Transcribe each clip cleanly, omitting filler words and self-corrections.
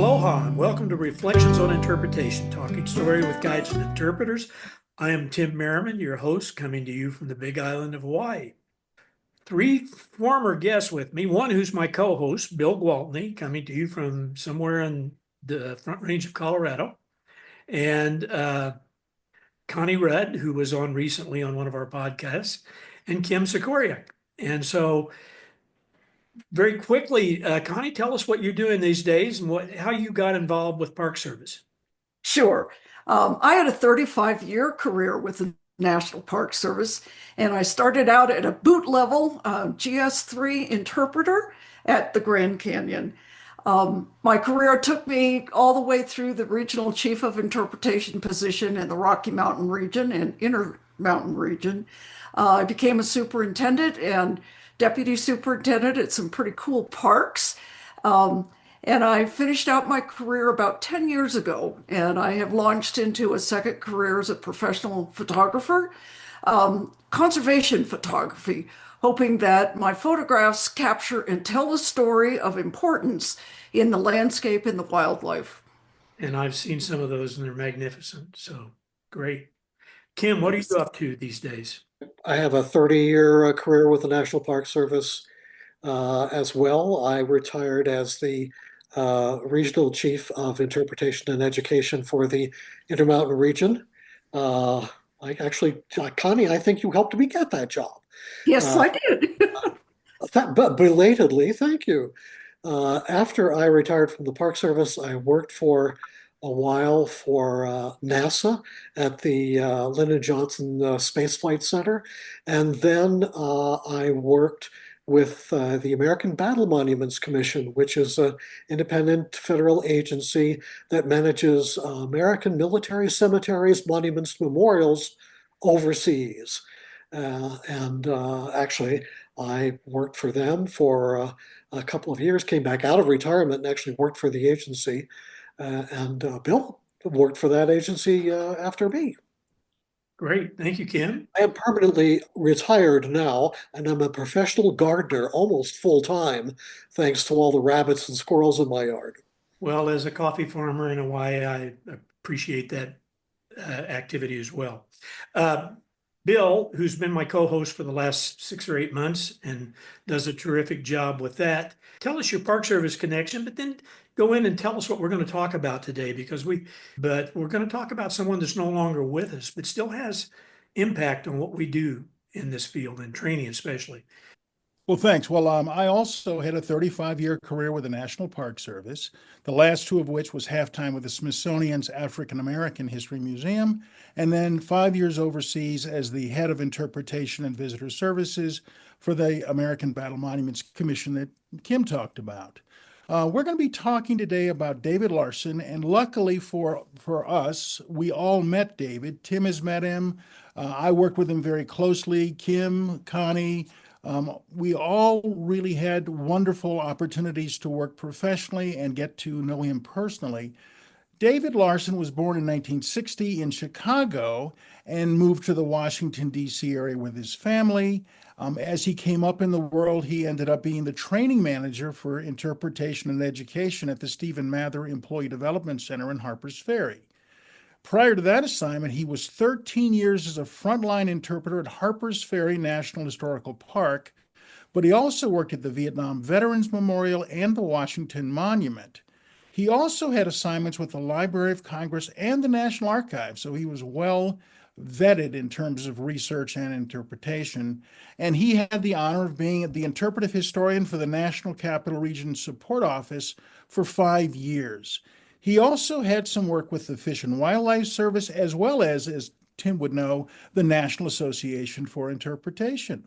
Aloha and welcome to Reflections on Interpretation, talking story with guides and interpreters. I am Tim Merriman, your host, coming to you from the Big Island of Hawaii. Three former guests with me, one who's my co-host, Bill Gwaltney, coming to you from somewhere in the Front Range of Colorado, and Connie Rudd, who was on recently on one of our podcasts, and Kim Sikoryak. And so very quickly, Connie, tell us what you're doing these days and how you got involved with Park Service. Sure. I had a 35-year career with the National Park Service, and I started out at a boot level GS3 interpreter at the Grand Canyon. My career took me all the way through the regional chief of interpretation position in the Rocky Mountain region and Intermountain region. I became a superintendent and deputy superintendent at some pretty cool parks. And I finished out my career about 10 years ago, and I have launched into a second career as a professional photographer, conservation photography, hoping that my photographs capture and tell a story of importance in the landscape and the wildlife. And I've seen some of those and they're magnificent. So great. Kim, what are you up to these days? I have a 30-year career with the National Park Service as well. I retired as the Regional Chief of Interpretation and Education for the Intermountain region. Connie, I think you helped me get that job. Yes, I did. But belatedly, thank you. After I retired from the Park Service, I worked for a while for NASA at the Lyndon Johnson Space Flight Center. And then I worked with the American Battle Monuments Commission, which is an independent federal agency that manages American military cemeteries, monuments, memorials overseas. Actually, I worked for them for a couple of years, came back out of retirement and actually worked for the agency. Bill worked for that agency after me. Great. Thank you, Kim. I am permanently retired now, and I'm a professional gardener almost full time, thanks to all the rabbits and squirrels in my yard. Well, as a coffee farmer in Hawaii, I appreciate that activity as well. Bill, who's been my co-host for the last 6 or 8 months and does a terrific job with that. Tell us your Park Service connection, but then go in and tell us what we're going to talk about today, because we're going to talk about someone that's no longer with us, but still has impact on what we do in this field and training especially. Well, thanks. Well, I also had a 35-year career with the National Park Service, the last 2 of which was half-time with the Smithsonian's African American History Museum, and then 5 years overseas as the head of interpretation and visitor services for the American Battle Monuments Commission that Kim talked about. We're going to be talking today about David Larsen, and luckily for us, we all met David. Tim has met him. I worked with him very closely. Kim, Connie, we all really had wonderful opportunities to work professionally and get to know him personally. David Larsen was born in 1960 in Chicago and moved to the Washington, D.C. area with his family. As he came up in the world, he ended up being the training manager for interpretation and education at the Stephen Mather Employee Development Center in Harper's Ferry. Prior to that assignment, he was 13 years as a frontline interpreter at Harper's Ferry National Historical Park, but he also worked at the Vietnam Veterans Memorial and the Washington Monument. He also had assignments with the Library of Congress and the National Archives, so he was well vetted in terms of research and interpretation. And he had the honor of being the interpretive historian for the National Capital Region Support Office for 5 years. He also had some work with the Fish and Wildlife Service, as well as Tim would know, the National Association for Interpretation.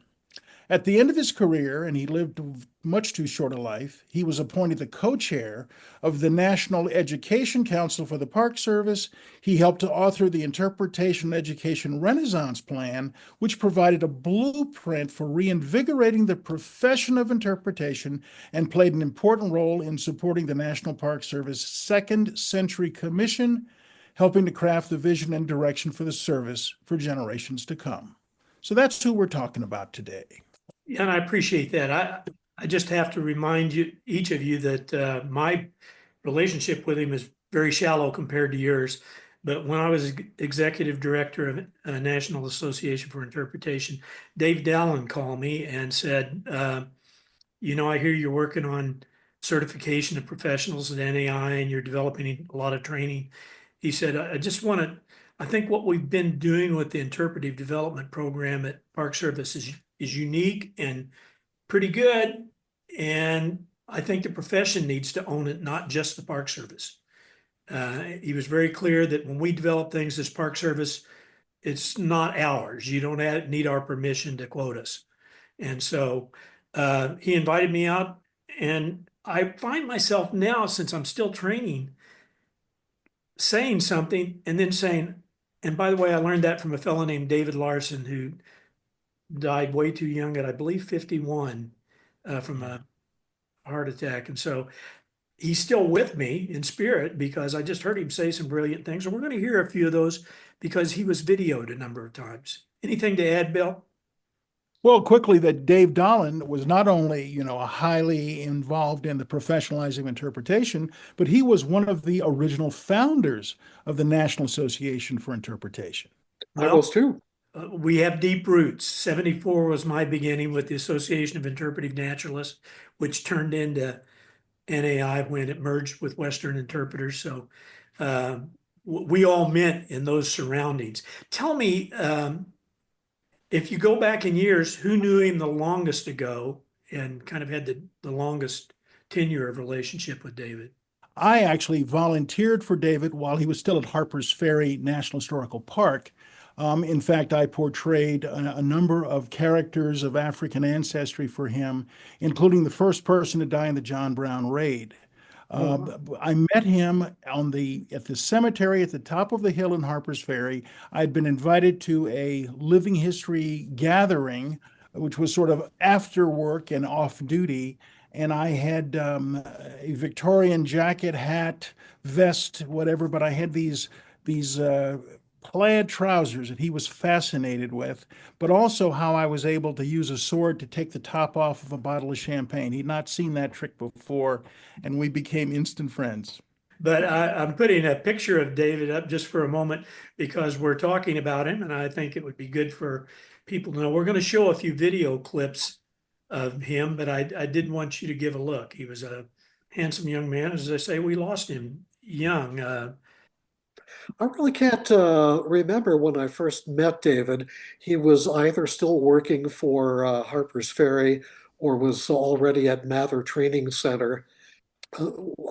At the end of his career, and he lived much too short a life, he was appointed the co-chair of the National Education Council for the Park Service. He helped to author the Interpretation Education Renaissance Plan, which provided a blueprint for reinvigorating the profession of interpretation and played an important role in supporting the National Park Service Second Century Commission, helping to craft the vision and direction for the service for generations to come. So that's who we're talking about today. Yeah, and I appreciate that. I just have to remind you, each of you, that my relationship with him is very shallow compared to yours. But when I was executive director of National Association for Interpretation, Dave Dallin called me and said, I hear you're working on certification of professionals at NAI and you're developing a lot of training. He said, I think what we've been doing with the interpretive development program at Park Service is unique and pretty good. And I think the profession needs to own it, not just the Park Service. He was very clear that when we develop things as Park Service, it's not ours. You don't need our permission to quote us. And so he invited me out, and I find myself now, since I'm still training, saying something and then saying, and by the way, I learned that from a fellow named David Larsen, who died way too young at, I believe, 51 from a heart attack. And so he's still with me in spirit because I just heard him say some brilliant things. And we're going to hear a few of those because he was videoed a number of times. Anything to add, Bill? Well, quickly, that Dave Dallin was not only, highly involved in the professionalizing of interpretation, but he was one of the original founders of the National Association for Interpretation. I was too. We have deep roots. 74 was my beginning with the Association of Interpretive Naturalists, which turned into NAI when it merged with Western Interpreters. So we all met in those surroundings. Tell me, if you go back in years, who knew him the longest ago and kind of had the longest tenure of relationship with David? I actually volunteered for David while he was still at Harper's Ferry National Historical Park. In fact, I portrayed a number of characters of African ancestry for him, including the first person to die in the John Brown raid. I met him at the cemetery at the top of the hill in Harper's Ferry. I'd been invited to a living history gathering, which was sort of after work and off duty. And I had a Victorian jacket, hat, vest, whatever, but I had these plaid trousers that he was fascinated with, but also how I was able to use a sword to take the top off of a bottle of champagne. He'd not seen that trick before, and we became instant friends. But I'm putting a picture of David up just for a moment because we're talking about him, and I think it would be good for people to know. We're going to show a few video clips of him, but I didn't want you to give a look. He was a handsome young man. As I say, we lost him young. I really can't remember when I first met David. He was either still working for Harper's Ferry or was already at Mather Training Center.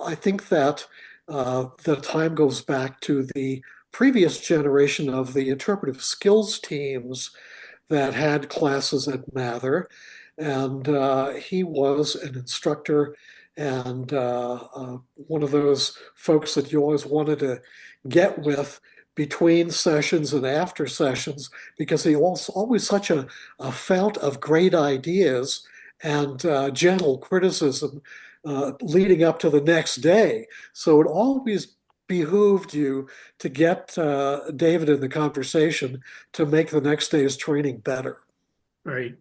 I think that the time goes back to the previous generation of the interpretive skills teams that had classes at Mather. And he was an instructor and one of those folks that you always wanted to get with between sessions and after sessions because he was always such a fount of great ideas and gentle criticism leading up to the next day. So it always behooved you to get David in the conversation to make the next day's training better. Right.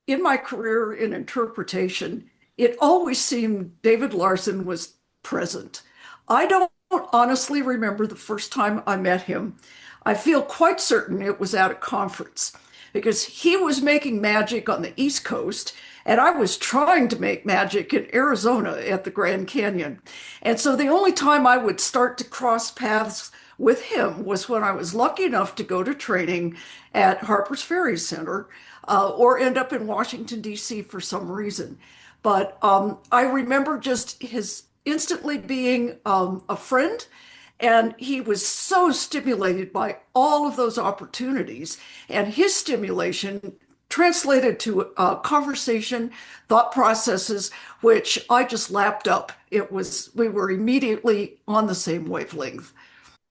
In my career in interpretation, it always seemed David Larsen was present. I don't honestly remember the first time I met him. I feel quite certain it was at a conference because he was making magic on the East Coast and I was trying to make magic in Arizona at the Grand Canyon. And so the only time I would start to cross paths with him was when I was lucky enough to go to training at Harper's Ferry Center or end up in Washington, D.C. for some reason. But I remember just his instantly being a friend, and he was so stimulated by all of those opportunities, and his stimulation translated to conversation, thought processes, which I just lapped up. We were immediately on the same wavelength.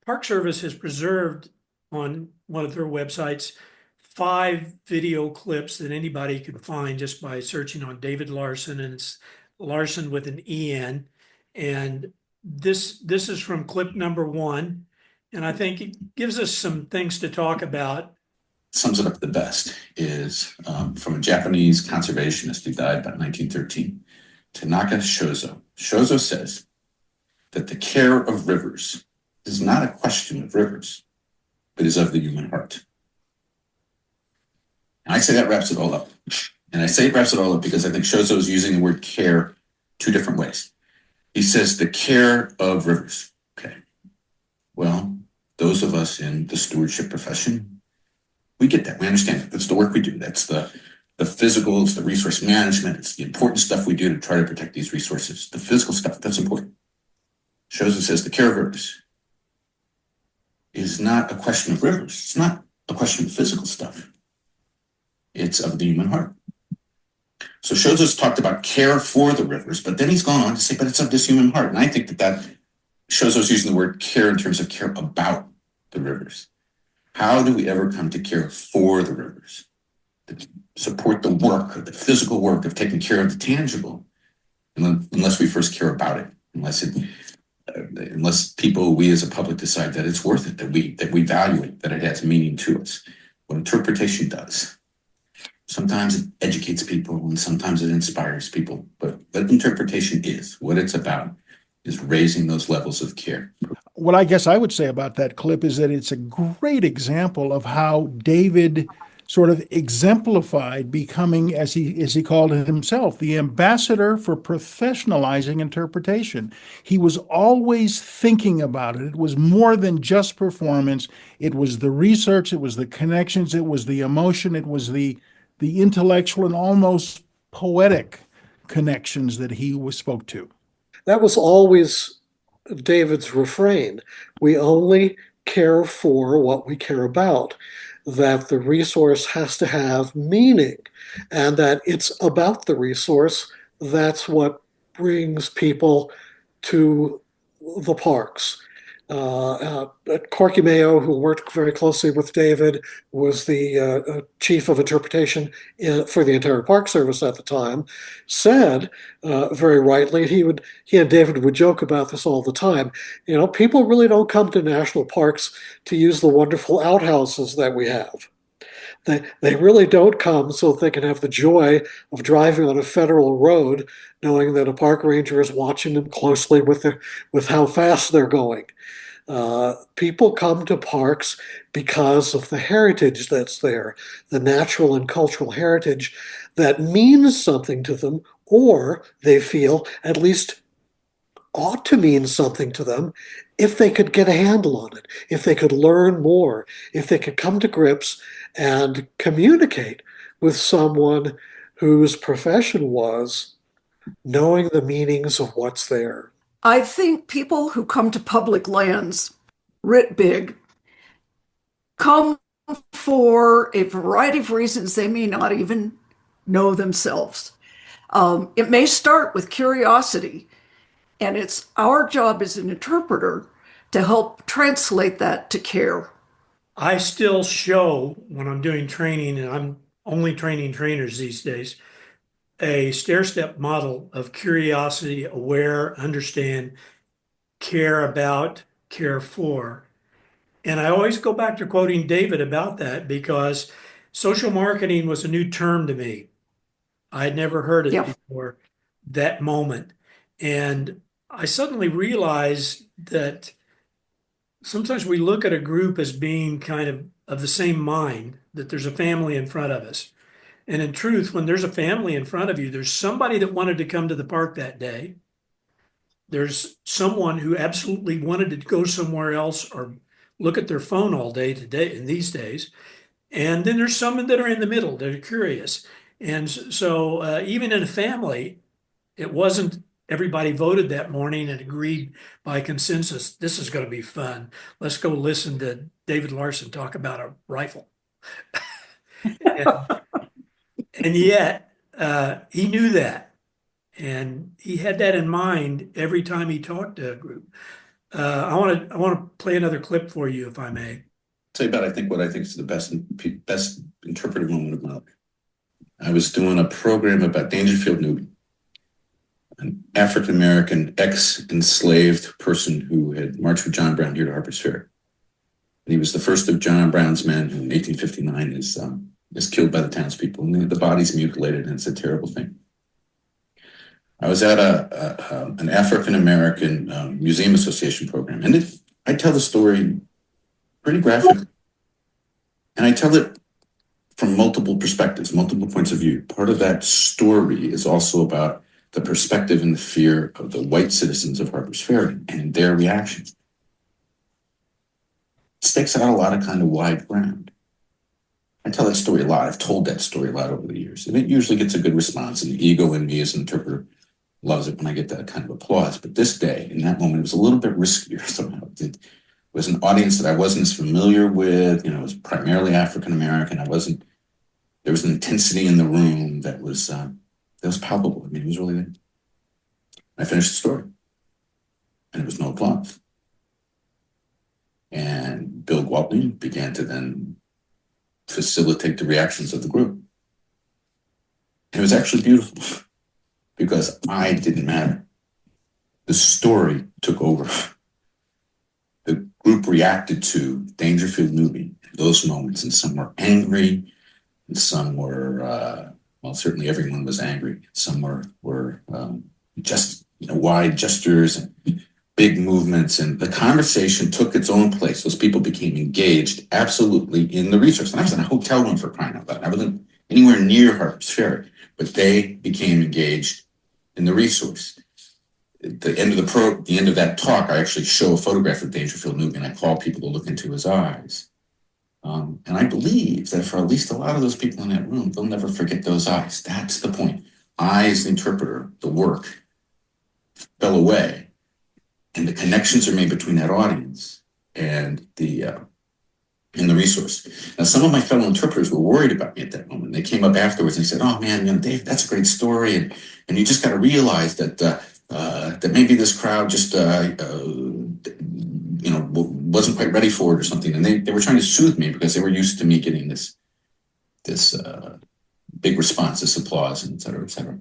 Park Service has preserved on one of their websites 5 video clips that anybody can find just by searching on David Larsen, and it's Larsen with an EN. And this is from clip number 1, and I think it gives us some things to talk about. Sums it up the best is from a Japanese conservationist who died about 1913, Tanaka Shozo. Shozo says, that the care of rivers is not a question of rivers, but is of the human heart. And I say that wraps it all up. And I say it wraps it all up because I think Shozo is using the word care two different ways. He says the care of rivers. Okay. Well, those of us in the stewardship profession, we get that. We understand that. That's the work we do. That's the physical, it's the resource management, it's the important stuff we do to try to protect these resources. The physical stuff, that's important. Shozo says the care of rivers is not a question of rivers. It's not a question of physical stuff. It's of the human heart. So Shozo's talked about care for the rivers, but then he's gone on to say, but it's of this human heart. And I think that Shozo's using the word care in terms of care about the rivers. How do we ever come to care for the rivers? To support the work, the physical work of taking care of the tangible, unless we first care about it, unless people, we as a public, decide that it's worth it, that we value it, that it has meaning to us. What interpretation does. Sometimes it educates people and sometimes it inspires people, but what interpretation is, what it's about, is raising those levels of care. What I guess I would say about that clip is that it's a great example of how David sort of exemplified becoming, as he called it himself, the ambassador for professionalizing interpretation. He was always thinking about it. It was more than just performance. It was the research, it was the connections, it was the emotion, it was the intellectual and almost poetic connections that he spoke to. That was always David's refrain. We only care for what we care about, that the resource has to have meaning, and that it's about the resource. That's what brings people to the parks. Corky Mayo, who worked very closely with David, was the chief of interpretation for the entire Park Service at the time, said very rightly, he and David would joke about this all the time, people really don't come to national parks to use the wonderful outhouses that we have. They really don't come so they can have the joy of driving on a federal road, knowing that a park ranger is watching them closely with how fast they're going. People come to parks because of the heritage that's there, the natural and cultural heritage that means something to them, or they feel at least ought to mean something to them if they could get a handle on it, if they could learn more, if they could come to grips and communicate with someone whose profession was knowing the meanings of what's there. I think people who come to public lands, writ big, come for a variety of reasons they may not even know themselves. It may start with curiosity, and it's our job as an interpreter to help translate that to care. I still show when I'm doing training, and I'm only training trainers these days, a stair-step model of curiosity, aware, understand, care about, care for. And I always go back to quoting David about that because social marketing was a new term to me. I had never heard it Yeah. before that moment. And I suddenly realized that sometimes we look at a group as being kind of the same mind, that there's a family in front of us. And in truth, when there's a family in front of you, there's somebody that wanted to come to the park that day. There's someone who absolutely wanted to go somewhere else or look at their phone all day today in these days. And then there's some that are in the middle that are curious. And so even in a family, it wasn't everybody voted that morning and agreed by consensus, this is going to be fun. Let's go listen to David Larsen talk about a rifle. And yet he knew that. And he had that in mind every time he talked to a group. I want to play another clip for you, if I may. Tell you about, I think, what I think is the best interpretive moment of my life. I was doing a program about Dangerfield Newby, an African-American ex-enslaved person who had marched with John Brown here to Harper's Ferry. And he was the first of John Brown's men who in 1859 is killed by the townspeople. And the body's mutilated, and it's a terrible thing. I was at an African American Museum Association program, and I tell the story pretty graphically, and I tell it from multiple perspectives, multiple points of view. Part of that story is also about the perspective and the fear of the white citizens of Harper's Ferry and their reactions. It stakes out a lot of kind of wide ground. I tell that story a lot. I've told that story a lot over the years, and it usually gets a good response, and the ego in me as an interpreter loves it when I get that kind of applause. But this day, in that moment, it was a little bit riskier somehow. It was an audience that I wasn't as familiar with. It was primarily African American. There was an intensity in the room that was palpable. I mean, it was really there. I finished the story, and there was no applause. And Bill Gwaltney began to then facilitate the reactions of the group. And it was actually beautiful because I didn't matter. The story took over. The group reacted to Dangerfield Newby in those moments, and some were angry, and some were, well, certainly everyone was angry. Some were just wide gestures and big movements, and the conversation took its own place. Those people became engaged absolutely in the research. And I was in a hotel room, for crying out loud. I wasn't anywhere near Harper's Ferry, but they became engaged in the resource. At the end of that talk, I actually show a photograph of Dangerfield Newby, and I call people to look into his eyes. And I believe that for at least a lot of those people in that room, they'll never forget those eyes. That's the point. I, as the interpreter, the work fell away. And the connections are made between that audience and the resource. Now, some of my fellow interpreters were worried about me at that moment. They came up afterwards and said, "Oh man, Dave, that's a great story, and you just got to realize that that maybe this crowd just wasn't quite ready for it or something." And they were trying to soothe me because they were used to me getting this big response, this applause, and et cetera, et cetera.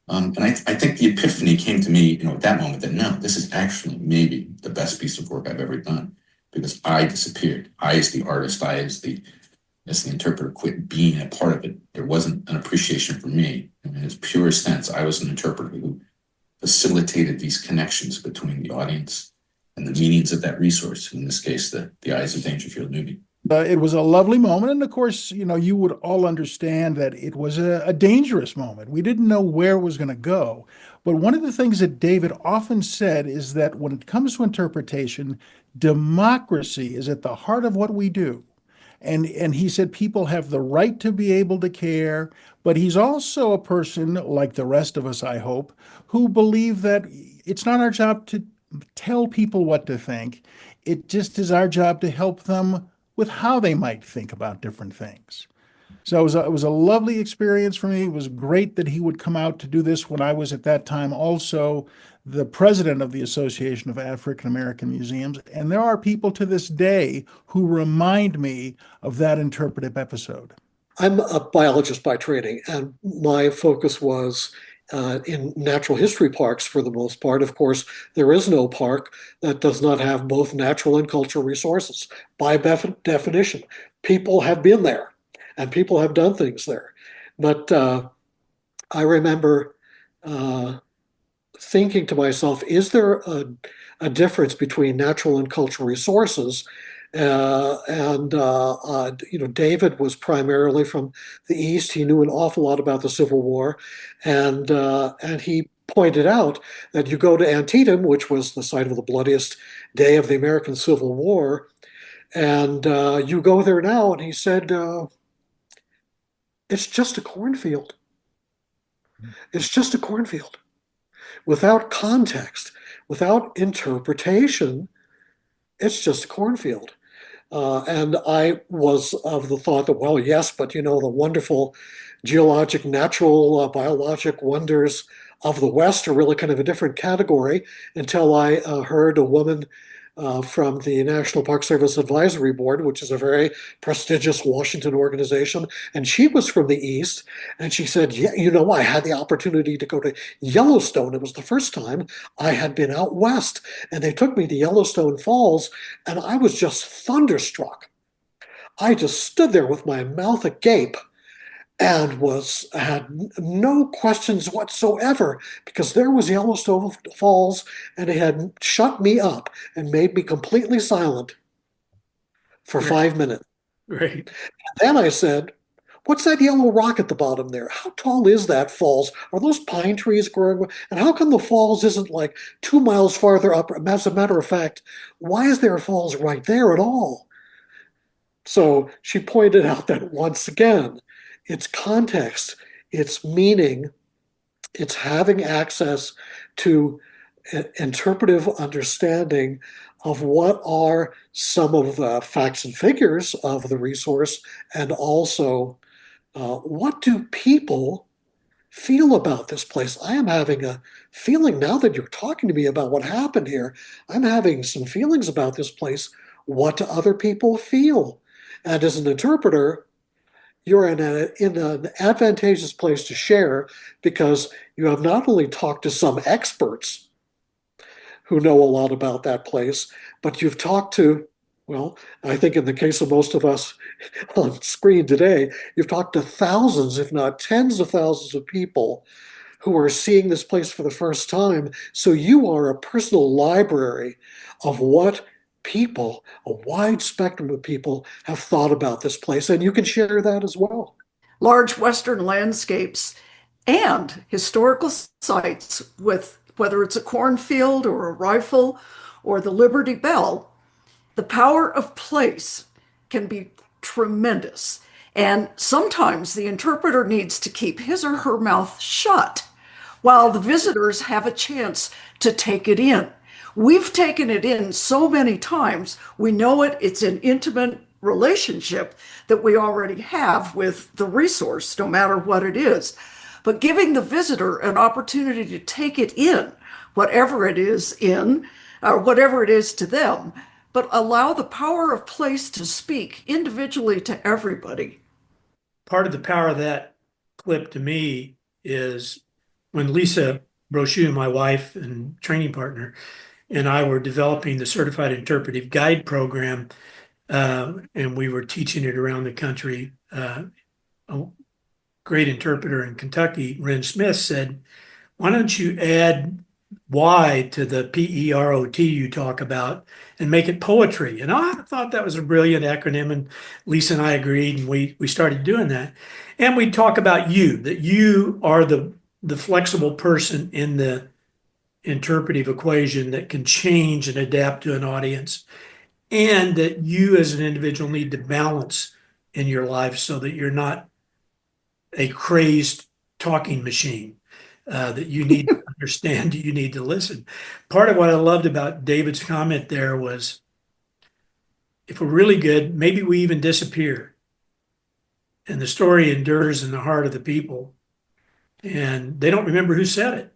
And I think the epiphany came to me, at that moment, that no, this is actually maybe the best piece of work I've ever done, because I disappeared. I, as the artist, I, as the interpreter, quit being a part of it. There wasn't an appreciation for me. In its purest sense, I was an interpreter who facilitated these connections between the audience and the meanings of that resource. In this case, the eyes of Dangerfield Newby. It was a lovely moment. And of course, you would all understand that it was a dangerous moment. We didn't know where it was going to go. But one of the things that David often said is that when it comes to interpretation, democracy is at the heart of what we do. And he said people have the right to be able to care, but he's also a person, like the rest of us, I hope, who believe that it's not our job to tell people what to think. It just is our job to help them with how they might think about different things. So it was a lovely experience for me. It was great that he would come out to do this when I was at that time also the president of the Association of African American Museums. And there are people to this day who remind me of that interpretive episode. I'm a biologist by training, and my focus was in natural history parks for the most part. Of course, there is no park that does not have both natural and cultural resources. By definition, people have been there and people have done things there. But I remember thinking to myself, is there a difference between natural and cultural resources? David was primarily from the East. He knew an awful lot about the Civil War, and he pointed out that you go to Antietam, which was the site of the bloodiest day of the American Civil War, and you go there now, and he said, it's just a cornfield. It's just a cornfield. Without context, without interpretation, it's just a cornfield. And I was of the thought that, well, yes, but the wonderful geologic, natural, biologic wonders of the West are really kind of a different category, until I heard a woman from the National Park Service Advisory Board, which is a very prestigious Washington organization, and she was from the East, and she said, yeah, I had the opportunity to go to Yellowstone. It was the first time I had been out West, and they took me to Yellowstone Falls, and I was just thunderstruck. I just stood there with my mouth agape, and had no questions whatsoever, because there was Yellowstone Falls, and it had shut me up and made me completely silent for Right. 5 minutes. Right. Then I said, "What's that yellow rock at the bottom there? How tall is that falls? Are those pine trees growing? And how come the falls isn't like 2 miles farther up? As a matter of fact, why is there a falls right there at all?" So she pointed out that once again, it's context, it's meaning, it's having access to an interpretive understanding of what are some of the facts and figures of the resource, and also what do people feel about this place. I am having a feeling now that you're talking to me about what happened here. I'm having some feelings about this place. What do other people feel? And as an interpreter, you're in an advantageous place to share, because you have not only talked to some experts who know a lot about that place, but you've talked to, well, I think in the case of most of us on screen today, you've talked to thousands, if not tens of thousands of people who are seeing this place for the first time. So you are a personal library of what people, a wide spectrum of people, have thought about this place, and you can share that as well. Large Western landscapes and historical sites, with whether it's a cornfield or a rifle or the Liberty Bell, the power of place can be tremendous. And sometimes the interpreter needs to keep his or her mouth shut while the visitors have a chance to take it in. We've taken it in so many times, we know it, it's an intimate relationship that we already have with the resource, no matter what it is. But giving the visitor an opportunity to take it in, whatever it is or whatever it is to them, but allow the power of place to speak individually to everybody. Part of the power of that clip to me is when Lisa Brochu, my wife and training partner, and I were developing the Certified Interpretive Guide program, and we were teaching it around the country. A great interpreter in Kentucky, Ren Smith, said, "Why don't you add Y to the PEROT you talk about and make it poetry?" And I thought that was a brilliant acronym, and Lisa and I agreed, and we started doing that. And we talk about you, that you are the flexible person in the interpretive equation that can change and adapt to an audience, and that you as an individual need to balance in your life so that you're not a crazed talking machine, that you need to understand, you need to listen. Part of what I loved about David's comment there was, if we're really good, maybe we even disappear. And the story endures in the heart of the people. And they don't remember who said it.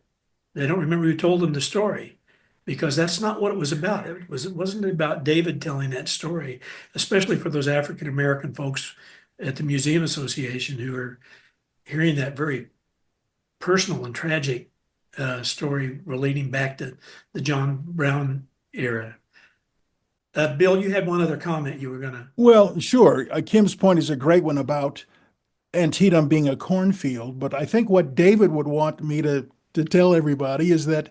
They don't remember who told them the story, because that's not what it was about. It wasn't about David telling that story, especially for those African American folks at the Museum Association who are hearing that very personal and tragic story relating back to the John Brown era. Bill, you had one other comment you were going to. Well, sure. Kim's point is a great one about Antietam being a cornfield, but I think what David would want me to tell everybody is that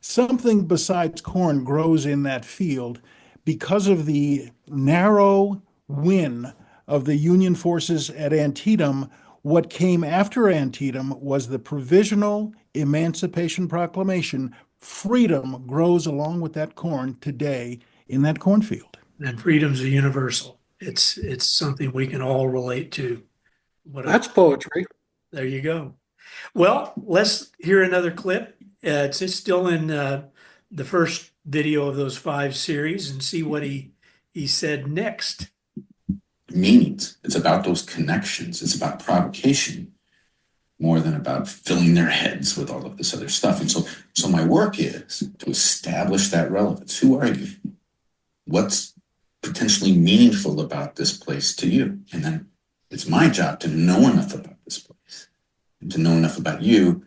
something besides corn grows in that field because of the narrow win of the Union forces at Antietam. What came after Antietam was the Provisional Emancipation Proclamation. Freedom grows along with that corn today in that cornfield. And freedom's a universal. It's something we can all relate to. That's poetry. There you go. Well, let's hear another clip. It's still in the first video of those 5 series, and see what he said next. Meanings. It's about those connections. It's about provocation more than about filling their heads with all of this other stuff. And so my work is to establish that relevance. Who are you? What's potentially meaningful about this place to you? And then it's my job to know enough about this place and to know enough about you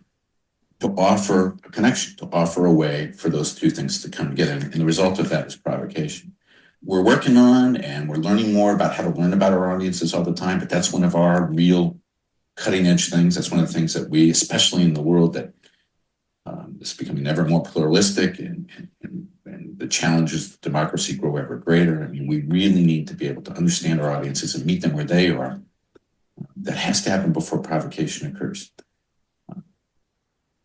to offer a connection, to offer a way for those 2 things to come together. And the result of that is provocation. We're working on and we're learning more about how to learn about our audiences all the time, but that's one of our real cutting edge things. That's one of the things that we, especially in the world that is becoming ever more pluralistic and the challenges of democracy grow ever greater. I mean, we really need to be able to understand our audiences and meet them where they are. That has to happen before provocation occurs.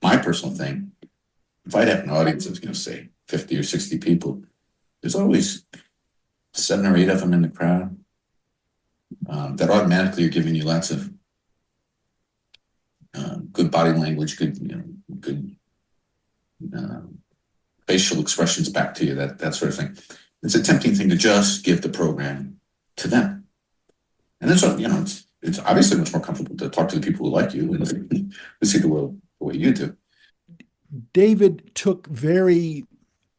My personal thing, if I'd have an audience of, say 50 or 60 people, there's always 7 or 8 of them in the crowd that automatically are giving you lots of good body language, good facial expressions back to you, that sort of thing. It's a tempting thing to just give the program to them. And that's what, it's obviously much more comfortable to talk to the people who like you and to see the world the way you do. David took very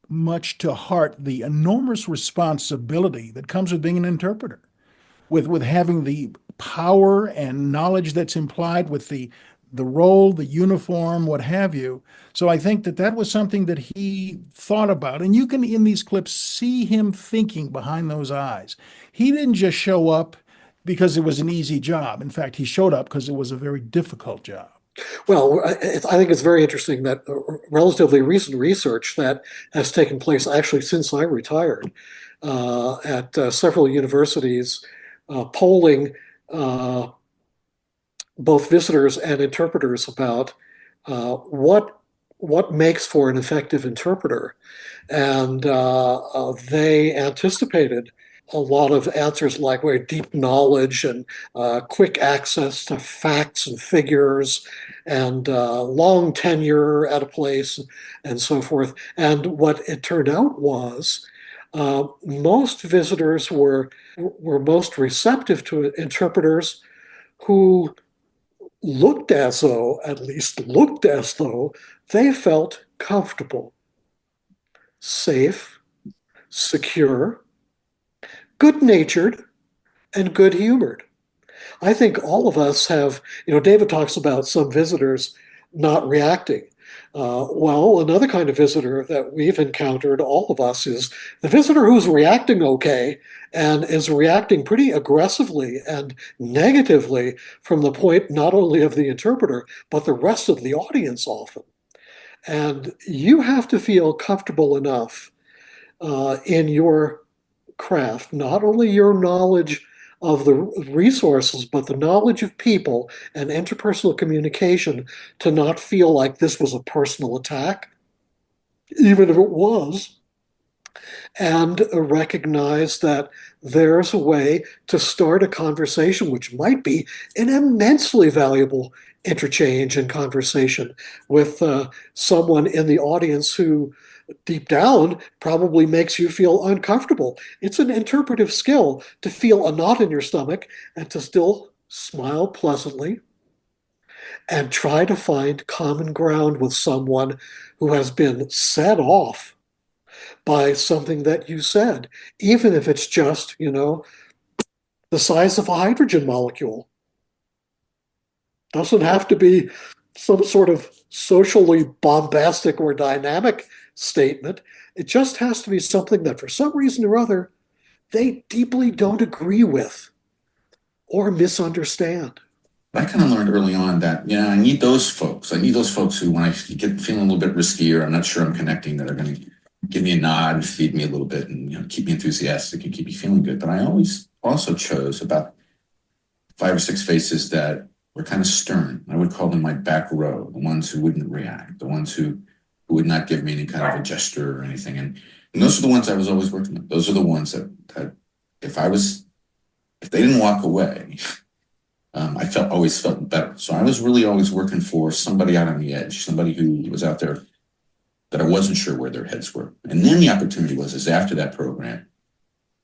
much to heart the enormous responsibility that comes with being an interpreter, with having the power and knowledge that's implied with the role, the uniform, what have you. So I think that was something that he thought about. And you can, in these clips, see him thinking behind those eyes. He didn't just show up because it was an easy job. In fact, he showed up because it was a very difficult job. Well, I think it's very interesting that relatively recent research that has taken place actually since I retired at several universities, polling both visitors and interpreters about what makes for an effective interpreter. And they anticipated a lot of answers like very deep knowledge and quick access to facts and figures and long tenure at a place and so forth. And what it turned out was most visitors were most receptive to interpreters who at least looked as though they felt comfortable, safe, secure, good-natured, and good-humored. I think all of us have, David talks about some visitors not reacting. Well, another kind of visitor that we've encountered, all of us, is the visitor who's reacting okay and is reacting pretty aggressively and negatively from the point not only of the interpreter, but the rest of the audience often. And you have to feel comfortable enough in your craft, not only your knowledge of the resources, but the knowledge of people and interpersonal communication, to not feel like this was a personal attack, even if it was, and recognize that there's a way to start a conversation which might be an immensely valuable interchange and conversation with someone in the audience who deep down probably makes you feel uncomfortable. It's an interpretive skill to feel a knot in your stomach and to still smile pleasantly and try to find common ground with someone who has been set off by something that you said, even if it's just, the size of a hydrogen molecule. Doesn't have to be some sort of socially bombastic or dynamic statement. It just has to be something that for some reason or other, they deeply don't agree with or misunderstand. I kind of learned early on that, I need those folks. I need those folks who, when I get feeling a little bit risky or I'm not sure I'm connecting, that are going to give me a nod and feed me a little bit and keep me enthusiastic and keep me feeling good. But I always also chose about 5 or 6 faces that were kind of stern. I would call them my back row, the ones who wouldn't react, the ones who would not give me any kind of a gesture or anything. And those are the ones I was always working with. Those are the ones that if they didn't walk away, I always felt better. So I was really always working for somebody out on the edge, somebody who was out there that I wasn't sure where their heads were. And then the opportunity is after that program,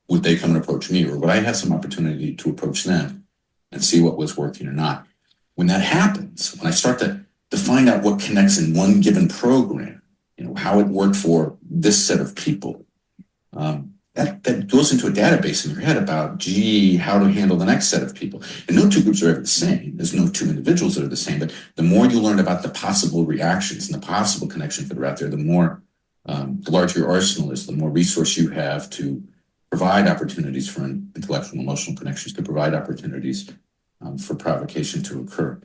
would they come and approach me, or would I have some opportunity to approach them and see what was working or not? When that happens, when I start to find out what connects in one given program, how it worked for this set of people, that goes into a database in your head about, how to handle the next set of people. And no two groups are ever the same. There's no two individuals that are the same, but the more you learn about the possible reactions and the possible connections that are out there, the more, the larger your arsenal is, the more resource you have to provide opportunities for intellectual and emotional connections, to provide opportunities for provocation to occur.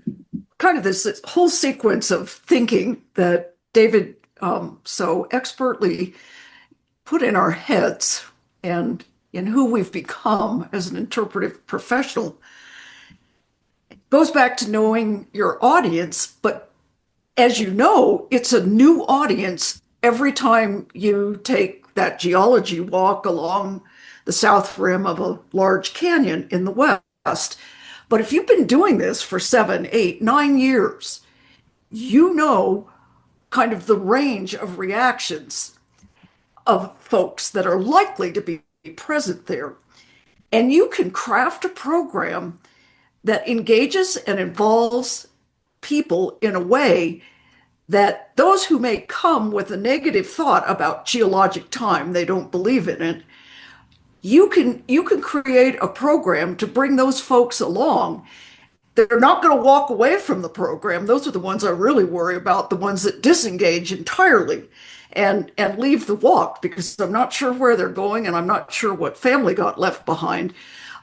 Kind of this whole sequence of thinking that David so expertly put in our heads and in who we've become as an interpretive professional goes back to knowing your audience. But as you know, it's a new audience every time you take that geology walk along the south rim of a large canyon in the West. But if you've been doing this for 7, 8, 9 years, you know kind of the range of reactions of folks that are likely to be present there. And you can craft a program that engages and involves people in a way that those who may come with a negative thought about geologic time, they don't believe in it, you can create a program to bring those folks along. They're not going to walk away from the program. Those are the ones I really worry about, the ones that disengage entirely and leave the walk, because I'm not sure where they're going and I'm not sure what family got left behind.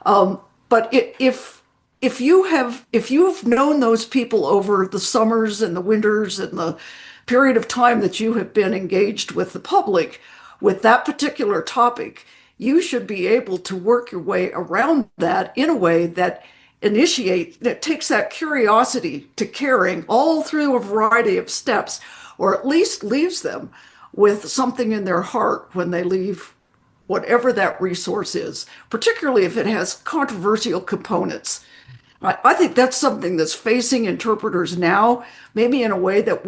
But if you've known those people over the summers and the winters and the period of time that you have been engaged with the public with that particular topic, you should be able to work your way around that in a way that takes that curiosity to caring all through a variety of steps, or at least leaves them with something in their heart when they leave whatever that resource is, particularly if it has controversial components. I think that's something that's facing interpreters now, maybe in a way that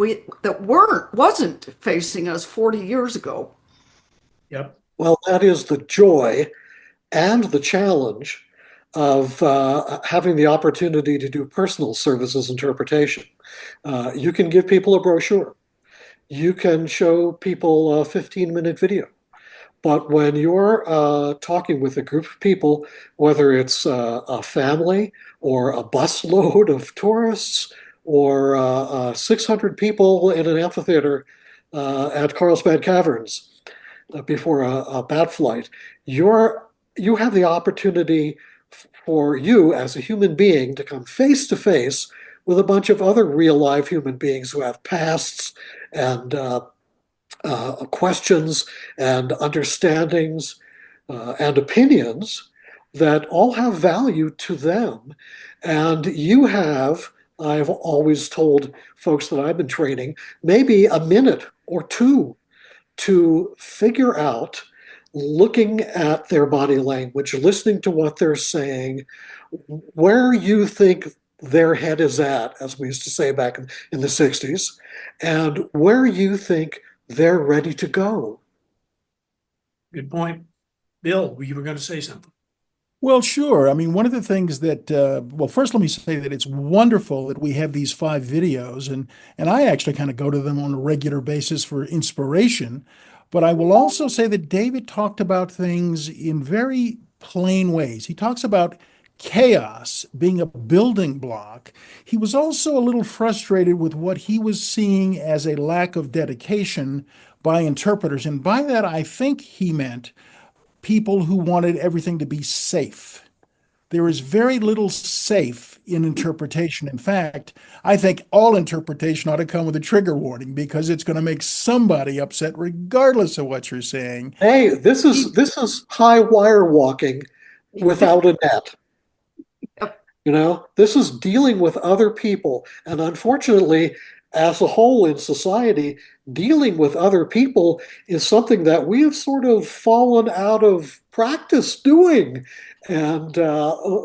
wasn't facing us 40 years ago. Yep. Well, that is the joy and the challenge of having the opportunity to do personal services interpretation. You can give people a brochure. You can show people a 15-minute video. But when you're talking with a group of people, whether it's a family or a busload of tourists or 600 people in an amphitheater at Carlsbad Caverns before a bat flight, you have the opportunity for you as a human being to come face to face with a bunch of other real live human beings who have pasts and questions and understandings and opinions that all have value to them. And I've always told folks that I've been training, maybe a minute or two to figure out, looking at their body language, listening to what they're saying, where you think their head is at, as we used to say back in the 60s, and where you think they're ready to go. Good point. Bill, you were going to say something. Well, sure. I mean, one of the things that, well, first let me say that it's wonderful that we have these 5 videos, and I actually kind of go to them on a regular basis for inspiration. But I will also say that David talked about things in very plain ways. He talks about chaos being a building block. He was also a little frustrated with what he was seeing as a lack of dedication by interpreters. And by that, I think he meant people who wanted everything to be safe. There is very little safe in interpretation. In fact, I think all interpretation ought to come with a trigger warning, because it's going to make somebody upset regardless of what you're saying. Hey, this is high wire walking without a net. You know, this is dealing with other people. And unfortunately, as a whole in society, dealing with other people is something that we have sort of fallen out of practice doing. And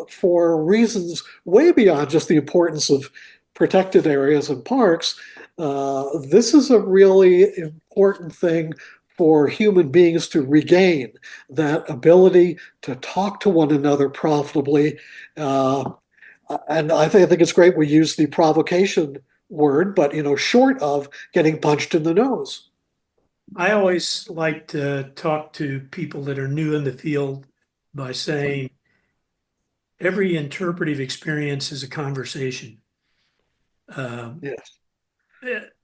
for reasons way beyond just the importance of protected areas and parks, this is a really important thing for human beings to regain, that ability to talk to one another profitably. And I think it's great we use the provocation word, but short of getting punched in the nose. I always like to talk to people that are new in the field by saying every interpretive experience is a conversation. Yes.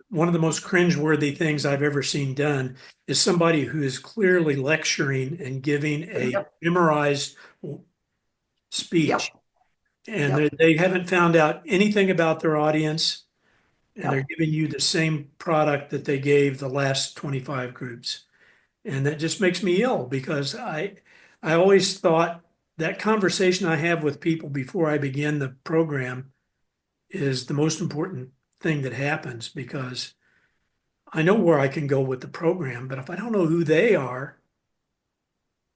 One of the most cringeworthy things I've ever seen done is somebody who is clearly lecturing and giving a memorized speech. Yep. and Yep. they haven't found out anything about their audience, and they're Yep. giving you the same product that they gave the last 25 groups. And that just makes me ill because I always thought that conversation I have with people before I begin the program is the most important thing that happens, because I know where I can go with the program, but if I don't know who they are,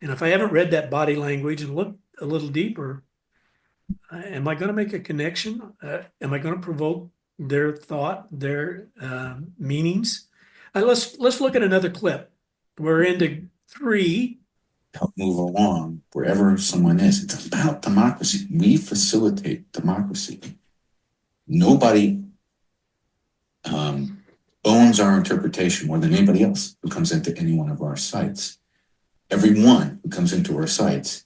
and if I haven't read that body language and looked a little deeper, am I going to make a connection? Am I going to provoke their thought, their meanings? Let's look at another clip. We're into 3. Help move along wherever someone is. It's about democracy. We facilitate democracy. Nobody owns our interpretation more than anybody else who comes into any one of our sites. Everyone who comes into our sites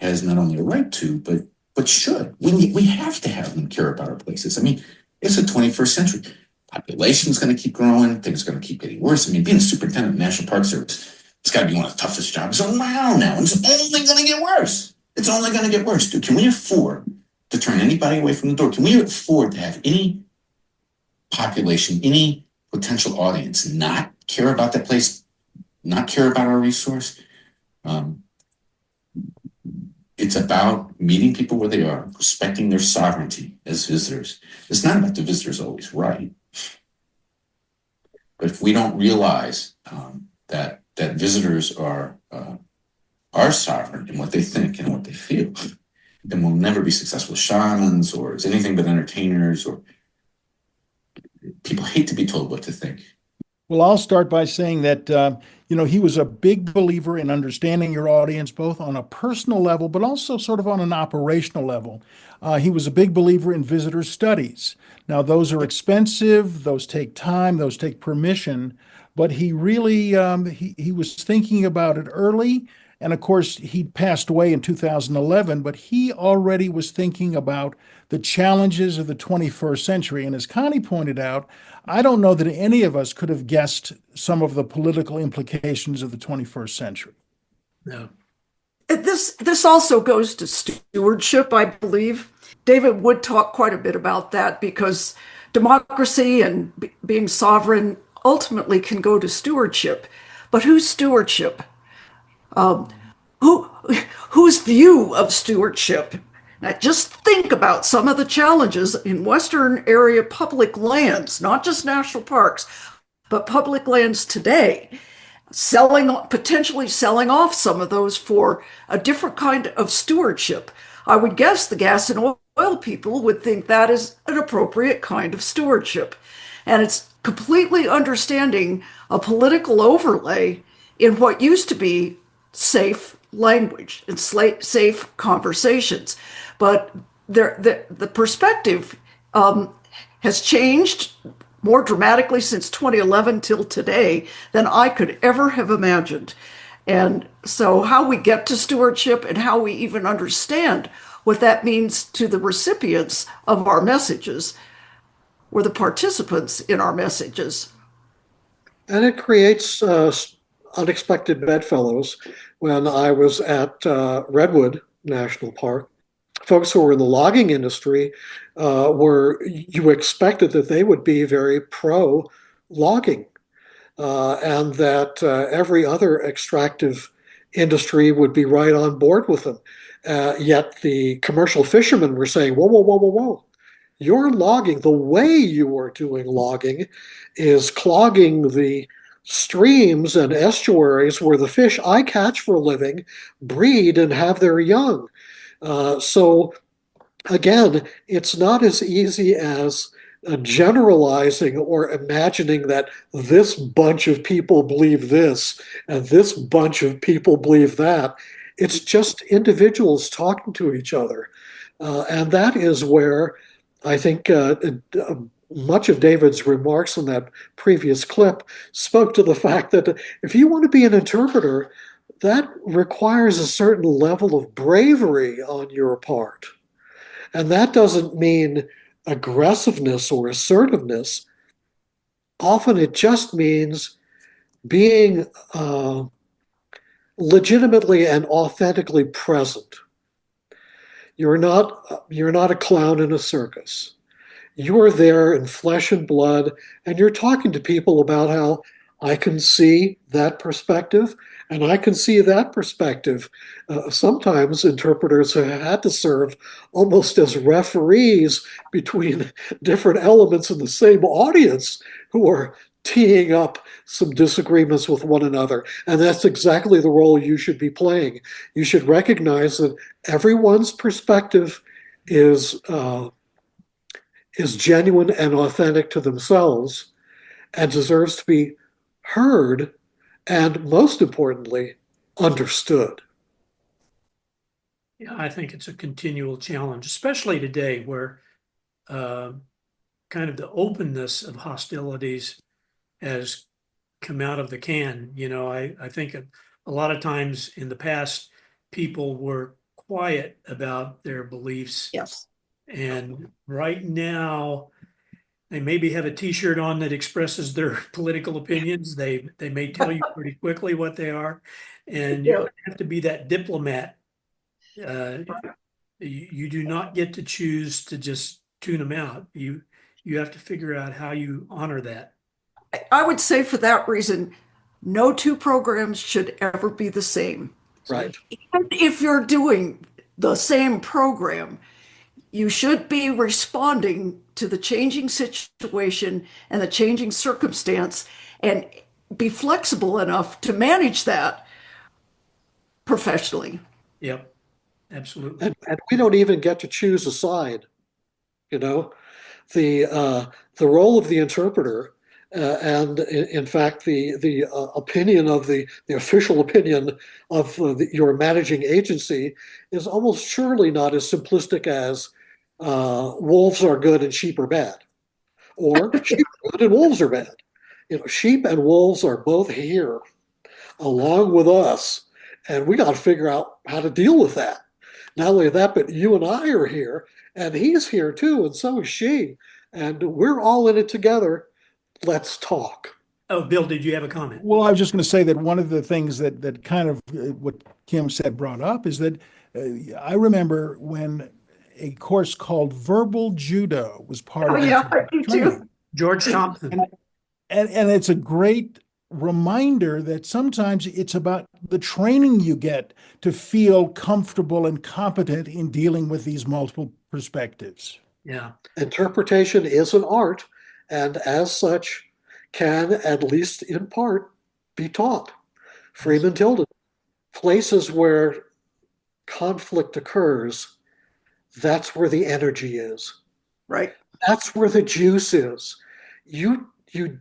has not only a right to, but should. We have to have them care about our places. I mean, it's the 21st century. Population's going to keep growing. Things are going to keep getting worse. I mean, being a superintendent of the National Park Service, it's got to be one of the toughest jobs around now. And it's only going to get worse. It's only going to get worse, dude. Can we afford to turn anybody away from the door? Can we afford to have any population, any potential audience not care about that place, not care about our resource? It's about meeting people where they are, respecting their sovereignty as visitors. It's not about the visitors always right. But if we don't realize that visitors are sovereign in what they think and what they feel, then we'll never be successful as shamans or as anything but entertainers. Or people hate to be told what to think. Well, I'll start by saying that, he was a big believer in understanding your audience, both on a personal level, but also sort of on an operational level. He was a big believer in visitor studies. Now, those are expensive, those take time, those take permission, but he really, he was thinking about it early. And of course, he passed away in 2011, but he already was thinking about the challenges of the 21st century. And as Connie pointed out, I don't know that any of us could have guessed some of the political implications of the 21st century. No. This also goes to stewardship, I believe. David would talk quite a bit about that, because democracy and being sovereign ultimately can go to stewardship. But whose stewardship? Whose view of stewardship? Now, just think about some of the challenges in Western area public lands, not just national parks, but public lands today. Potentially selling off some of those for a different kind of stewardship. I would guess the gas and oil people would think that is an appropriate kind of stewardship. And it's completely understanding a political overlay in what used to be safe language and safe conversations. But the perspective has changed more dramatically since 2011 till today than I could ever have imagined. And so how we get to stewardship and how we even understand what that means to the recipients of our messages or the participants in our messages. And it creates unexpected bedfellows. When I was at Redwood National Park, folks who were in the logging industry you expected that they would be very pro logging, and that every other extractive industry would be right on board with them. Yet the commercial fishermen were saying, whoa, whoa, whoa, whoa, whoa. You're logging, the way you are doing logging is clogging the streams and estuaries where the fish I catch for a living breed and have their young. So again, it's not as easy as generalizing or imagining that this bunch of people believe this and this bunch of people believe that. It's just individuals talking to each other. And that is where I think much of David's remarks in that previous clip spoke to the fact that if you want to be an interpreter, that requires a certain level of bravery on your part. And that doesn't mean aggressiveness or assertiveness. Often it just means being legitimately and authentically present. You're not a clown in a circus. You are there in flesh and blood, and you're talking to people about how I can see that perspective and I can see that perspective. Sometimes interpreters have had to serve almost as referees between different elements in the same audience who are teeing up some disagreements with one another. And that's exactly the role you should be playing. You should recognize that everyone's perspective is uh, is genuine and authentic to themselves and deserves to be heard and, most importantly, understood. Yeah, I think it's a continual challenge, especially today where uh, kind of the openness of hostilities has come out of the can. I think a lot of times in the past, people were quiet about their beliefs. Yes. And right now, they maybe have a T-shirt on that expresses their political opinions. They may tell you pretty quickly what they are, and you Yeah. have to be that diplomat. Uh, you do not get to choose to just tune them out. You have to figure out how you honor that. I would say for that reason, no two programs should ever be the same. Right. And if you're doing the same program, you should be responding to the changing situation and the changing circumstance and be flexible enough to manage that professionally. Yep, absolutely. And we don't even get to choose a side, you know. The role of the interpreter and in fact the opinion of the official opinion of your managing agency is almost surely not as simplistic as wolves are good and sheep are bad, or sheep are good and wolves are bad. Sheep and wolves are both here along with us, and we got to figure out how to deal with that. Not only that, but you and I are here, and he's here too, and so is she, and we're all in it together. Let's talk. Oh, Bill, did you have a comment? Well, I was just going to say that one of the things that kind of what Kim said brought up is that I remember when a course called Verbal Judo was part Oh, of yeah, me training. too. George Thompson. And it's a great reminder that sometimes it's about the training you get to feel comfortable and competent in dealing with these multiple perspectives. Yeah. Interpretation is an art, and as such, can, at least in part, be taught. Freeman Tilden, places where conflict occurs, that's where the energy is. Right. That's where the juice is. You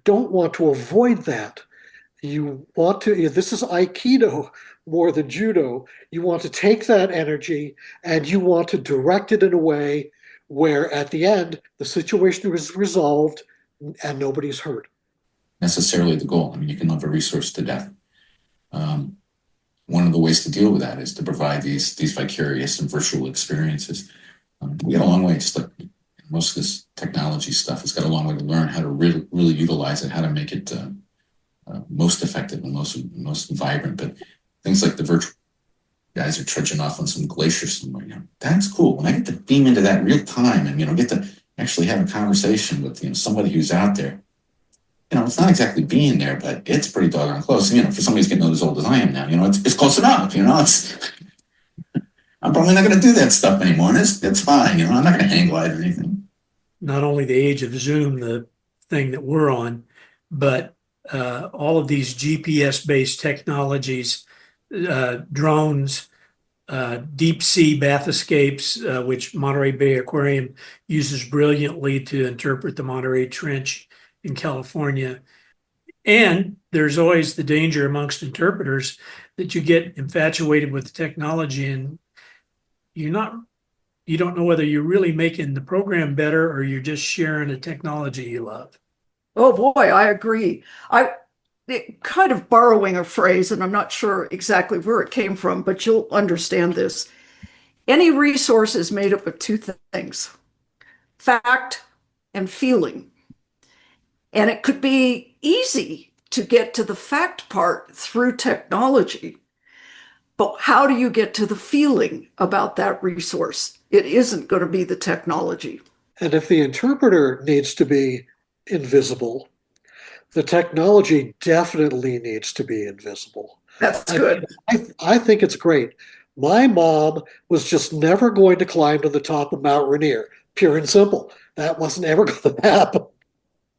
don't want to avoid that. You want to, this is Aikido more than Judo. You want to take that energy and you want to direct it in a way where at the end, the situation is resolved and nobody's hurt. Necessarily the goal. I mean, you can love a resource to death. One of the ways to deal with that is to provide these vicarious and virtual experiences. We got a long way, just like most of this technology stuff. It's got a long way to learn how to really utilize it, how to make it most effective and most vibrant. But things like the virtual guys are trudging off on some glacier somewhere. That's cool. When I get to beam into that real time and get to actually have a conversation with somebody who's out there. It's not exactly being there, but it's pretty doggone close. For somebody who's getting as old as I am now, it's close enough. I'm probably not going to do that stuff anymore, and it's fine. I'm not going to hang glide or anything. Not only the age of Zoom, the thing that we're on, but all of these GPS-based technologies, drones, deep sea bath escapes, which Monterey Bay Aquarium uses brilliantly to interpret the Monterey Trench in California. And there's always the danger amongst interpreters that you get infatuated with the technology and you don't know whether you're really making the program better or you're just sharing a technology you love. Oh boy, I agree. Kind of borrowing a phrase, and I'm not sure exactly where it came from, but you'll understand this. Any resource is made up of two things, fact and feeling. And it could be easy to get to the fact part through technology. But how do you get to the feeling about that resource? It isn't going to be the technology. And if the interpreter needs to be invisible, the technology definitely needs to be invisible. That's good. I think it's great. My mom was just never going to climb to the top of Mount Rainier, pure and simple. That wasn't ever going to happen.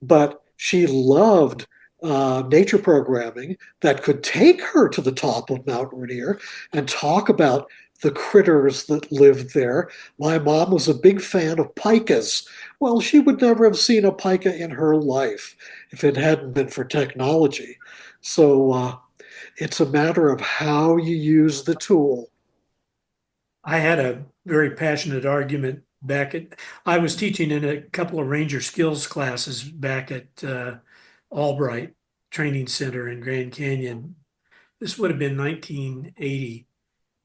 But she loved nature programming that could take her to the top of Mount Rainier and talk about the critters that lived there. My mom was a big fan of pikas. Well, she would never have seen a pika in her life if it hadn't been for technology. So it's a matter of how you use the tool. I had a very passionate argument I was teaching in a couple of ranger skills classes back at Albright Training Center in Grand Canyon. This would have been 1980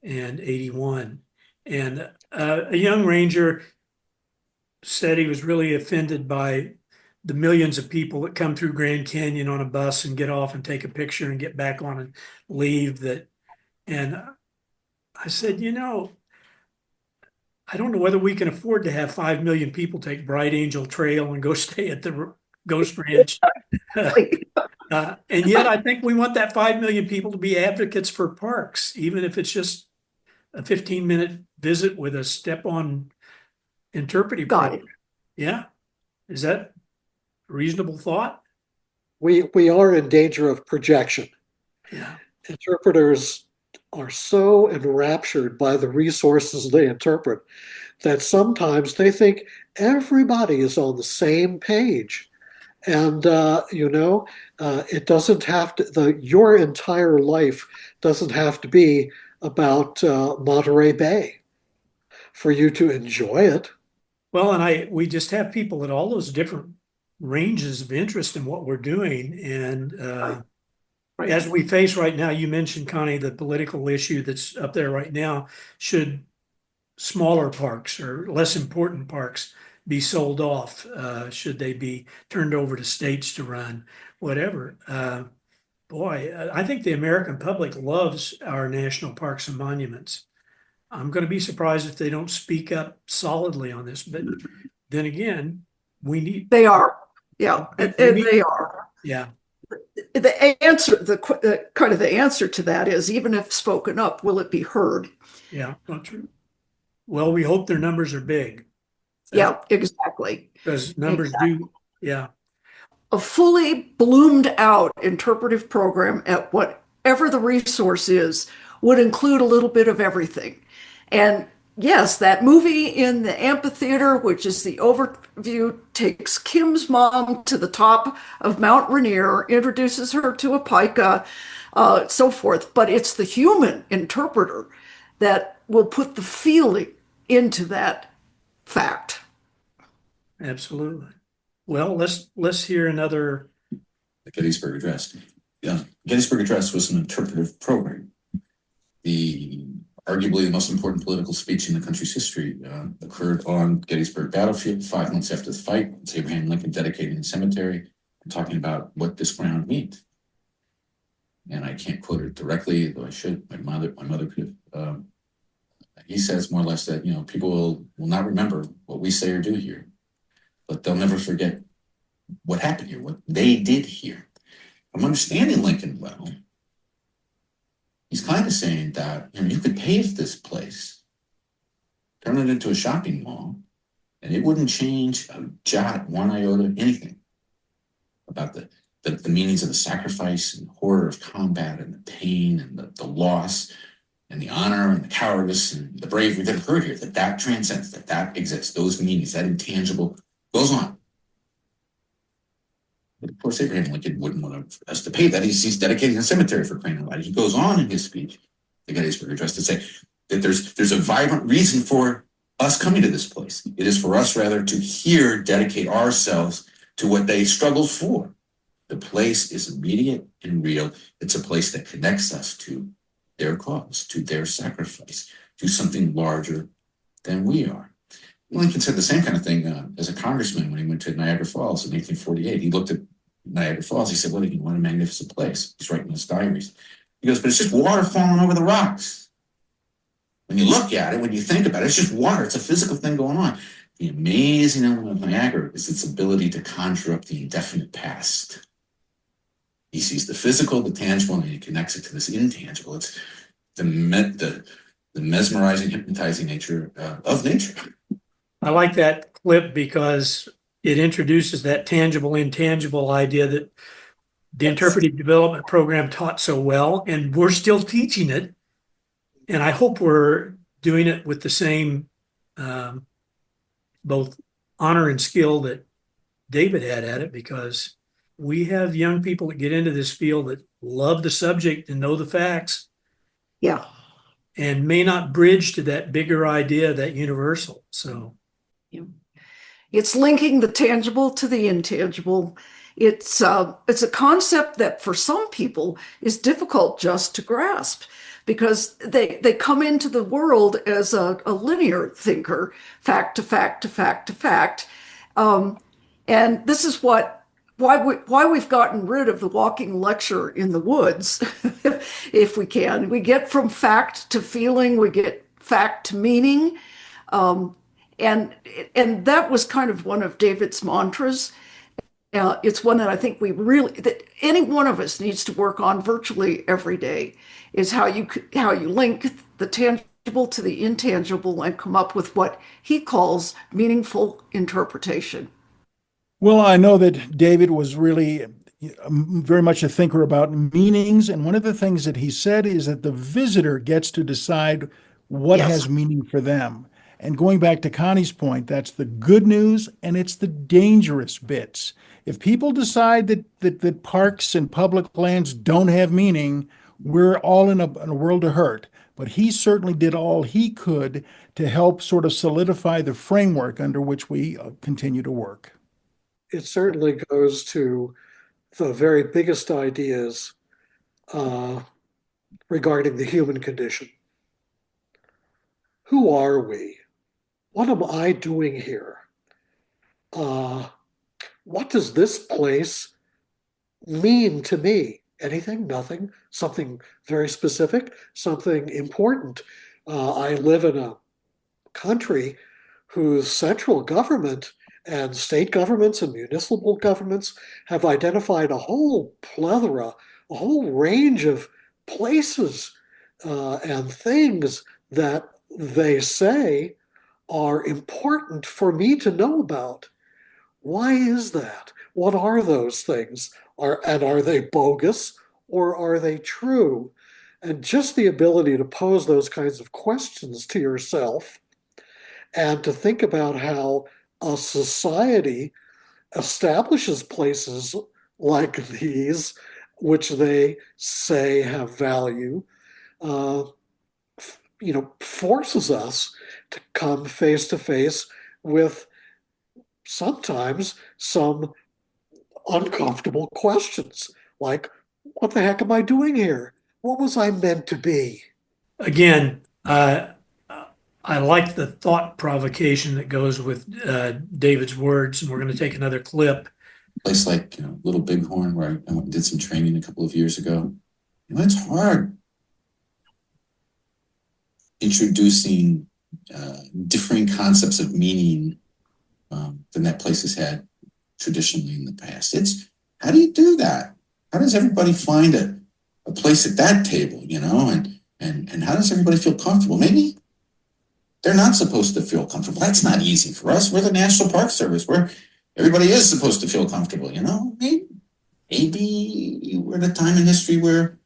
and 81. And a young ranger said he was really offended by the millions of people that come through Grand Canyon on a bus and get off and take a picture and get back on and leave. And I said, I don't know whether we can afford to have 5 million people take Bright Angel Trail and go stay at the Ghost Ranch. And yet I think we want that 5 million people to be advocates for parks, even if it's just a 15-minute visit with a step-on interpretive Got program. Yeah. Is that a reasonable thought? We are in danger of projection. Yeah. Interpreters are so enraptured by the resources they interpret that sometimes they think everybody is on the same page. And, it doesn't have to, your entire life doesn't have to be about Monterey Bay for you to enjoy it. Well, and we just have people at all those different ranges of interest in what we're doing. And Right. as we face right now, you mentioned, Connie, the political issue that's up there right now. Should smaller parks or less important parks be sold off? Should they be turned over to states to run? Whatever. Boy, I think the American public loves our national parks and monuments. I'm going to be surprised if they don't speak up solidly on this. But then again, we need. They are. Yeah, We need- they are. Yeah. The answer, the kind of the answer to that is, even if spoken up, will it be heard? Yeah. Not true. Well, we hope their numbers are big. Yeah, exactly. Because numbers do. Yeah. A fully bloomed out interpretive program at whatever the resource is would include a little bit of everything. And yes, that movie in the amphitheater, which is the overview, takes Kim's mom to the top of Mount Rainier, introduces her to a pika, so forth. But it's the human interpreter that will put the feeling into that fact. Absolutely. Well, let's hear another. The Gettysburg Address. Yeah, Gettysburg Address was an interpretive program. Arguably the most important political speech in the country's history occurred on Gettysburg battlefield 5 months after the fight. It's Abraham Lincoln dedicating the cemetery and talking about what this ground means. And I can't quote it directly, though I should. My mother could have. He says more or less that people will not remember what we say or do here, but they'll never forget what happened here, what they did here. I'm understanding Lincoln well. He's kind of saying that you could pave this place, turn it into a shopping mall, and it wouldn't change a jot, one iota, anything about the meanings of the sacrifice and horror of combat and the pain and the loss and the honor and the cowardice and the bravery that occurred here, that transcends, that exists, those meanings, that intangible goes on. But of course, Abraham Lincoln wouldn't want us to pay that. He's dedicating a cemetery for crying out loud. He goes on in his speech, the Gettysburg Address, to say that there's a vibrant reason for us coming to this place. It is for us, rather, to here dedicate ourselves to what they struggled for. The place is immediate and real. It's a place that connects us to their cause, to their sacrifice, to something larger than we are. Lincoln said the same kind of thing as a congressman when he went to Niagara Falls in 1848. He looked at Niagara Falls. He said, what a magnificent place. He's writing his diaries. He goes, but it's just water falling over the rocks. When you look at it, when you think about it, it's just water. It's a physical thing going on. The amazing element of Niagara is its ability to conjure up the indefinite past. He sees the physical, the tangible, and he connects it to this intangible. It's the mesmerizing, hypnotizing nature of nature. I like that clip because it introduces that tangible, intangible idea that the interpretive development program taught so well, and we're still teaching it. And I hope we're doing it with the same both honor and skill that David had at it, because we have young people that get into this field that love the subject and know the facts Yeah. and may not bridge to that bigger idea, that universal. So It's linking the tangible to the intangible. It's a concept that for some people is difficult just to grasp because they come into the world as a linear thinker, fact to fact to fact to fact. And this is why we've gotten rid of the walking lecture in the woods, if we can. We get from fact to feeling, we get fact to meaning. And that was kind of one of David's mantras. It's one that I think that any one of us needs to work on virtually every day, is how you link the tangible to the intangible and come up with what he calls meaningful interpretation. Well, I know that David was really very much a thinker about meanings. And one of the things that he said is that the visitor gets to decide what Yes. has meaning for them. And going back to Connie's point, that's the good news and it's the dangerous bits. If people decide that parks and public lands don't have meaning, we're all in a world of hurt. But he certainly did all he could to help sort of solidify the framework under which we continue to work. It certainly goes to the very biggest ideas regarding the human condition. Who are we? What am I doing here? What does this place mean to me? Anything? Nothing? Something very specific? Something important? I live in a country whose central government and state governments and municipal governments have identified a whole plethora, a whole range of places and things that they say are important for me to know about. Why is that? What are those things? Are they bogus or are they true? And just the ability to pose those kinds of questions to yourself and to think about how a society establishes places like these, which they say have value, forces us to come face to face with sometimes some uncomfortable questions, like, what the heck am I doing here? What was I meant to be? again, I like the thought provocation that goes with David's words, and we're going to take another clip. Place like Little Bighorn, where I went and did some training a couple of years ago. It's hard introducing differing concepts of meaning than that place has had traditionally in the past. How do you do that? How does everybody find a place at that table, and how does everybody feel comfortable? Maybe they're not supposed to feel comfortable. That's not easy for us. We're the National Park Service, where everybody is supposed to feel comfortable, Maybe we're at a time in history where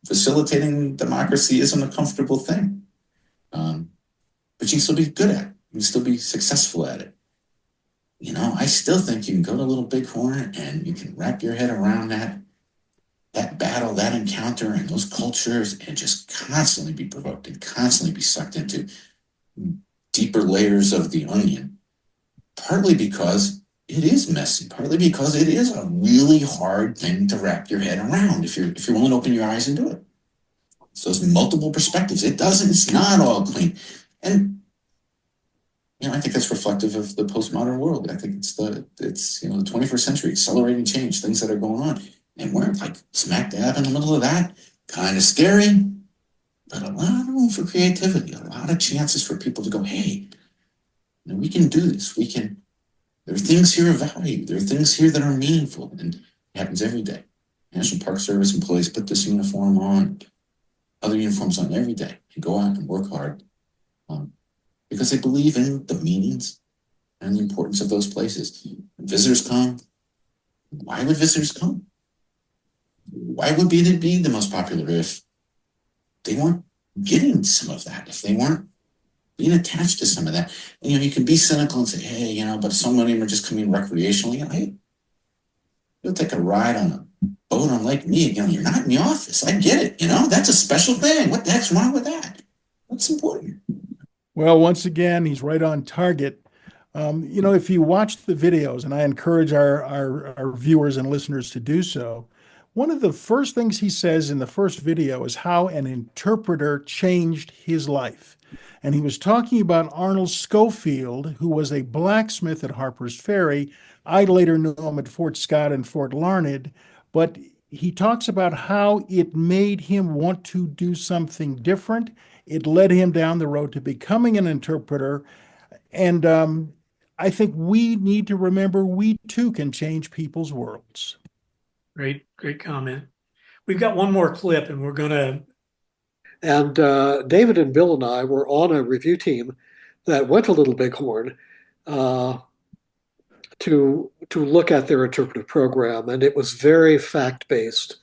facilitating democracy isn't a comfortable thing. But you can still be good at it. You can still be successful at it. I still think you can go to Little Bighorn and you can wrap your head around that battle, that encounter, and those cultures, and just constantly be provoked and constantly be sucked into deeper layers of the onion. Partly because it is messy, partly because it is a really hard thing to wrap your head around if you're willing to open your eyes and do it. So those multiple perspectives. It's not all clean. And I think that's reflective of the postmodern world. I think it's the 21st century, accelerating change, things that are going on. And we're like smack dab in the middle of that. Kind of scary, but a lot of room for creativity, a lot of chances for people to go, hey, we can do this. There are things here of value. There are things here that are meaningful, and it happens every day. National Park Service employees put this uniform on, other uniforms on every day, and go out and work hard because they believe in the meanings and the importance of those places. When visitors come, why would visitors come? Why would they be the most popular if they weren't getting some of that, if they weren't being attached to some of that? And, you can be cynical and say, hey, but so many of them are just coming recreationally. Hey, you'll take a ride on a boat on Lake Mead. You're not in the office. I get it. That's a special thing. What the heck's wrong with that? What's important? Well, once again, he's right on target. If you watch the videos, and I encourage our viewers and listeners to do so, one of the first things he says in the first video is how an interpreter changed his life. And he was talking about Arnold Schofield, who was a blacksmith at Harper's Ferry. I later knew him at Fort Scott and Fort Larned, but he talks about how it made him want to do something different. It led him down the road to becoming an interpreter. And I think we need to remember we too can change people's worlds. Great comment. We've got one more clip, and we're going to. And David and Bill and I were on a review team that went to Little Bighorn to look at their interpretive program, and it was very fact-based.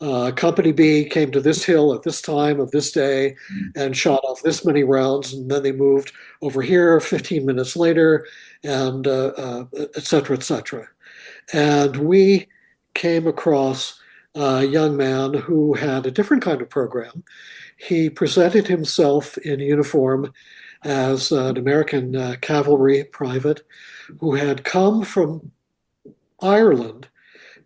Company B came to this hill at this time of this day and shot off this many rounds, and then they moved over here 15 minutes later, and et cetera, et cetera. And we came across a young man who had a different kind of program. He presented himself in uniform as an American cavalry private who had come from Ireland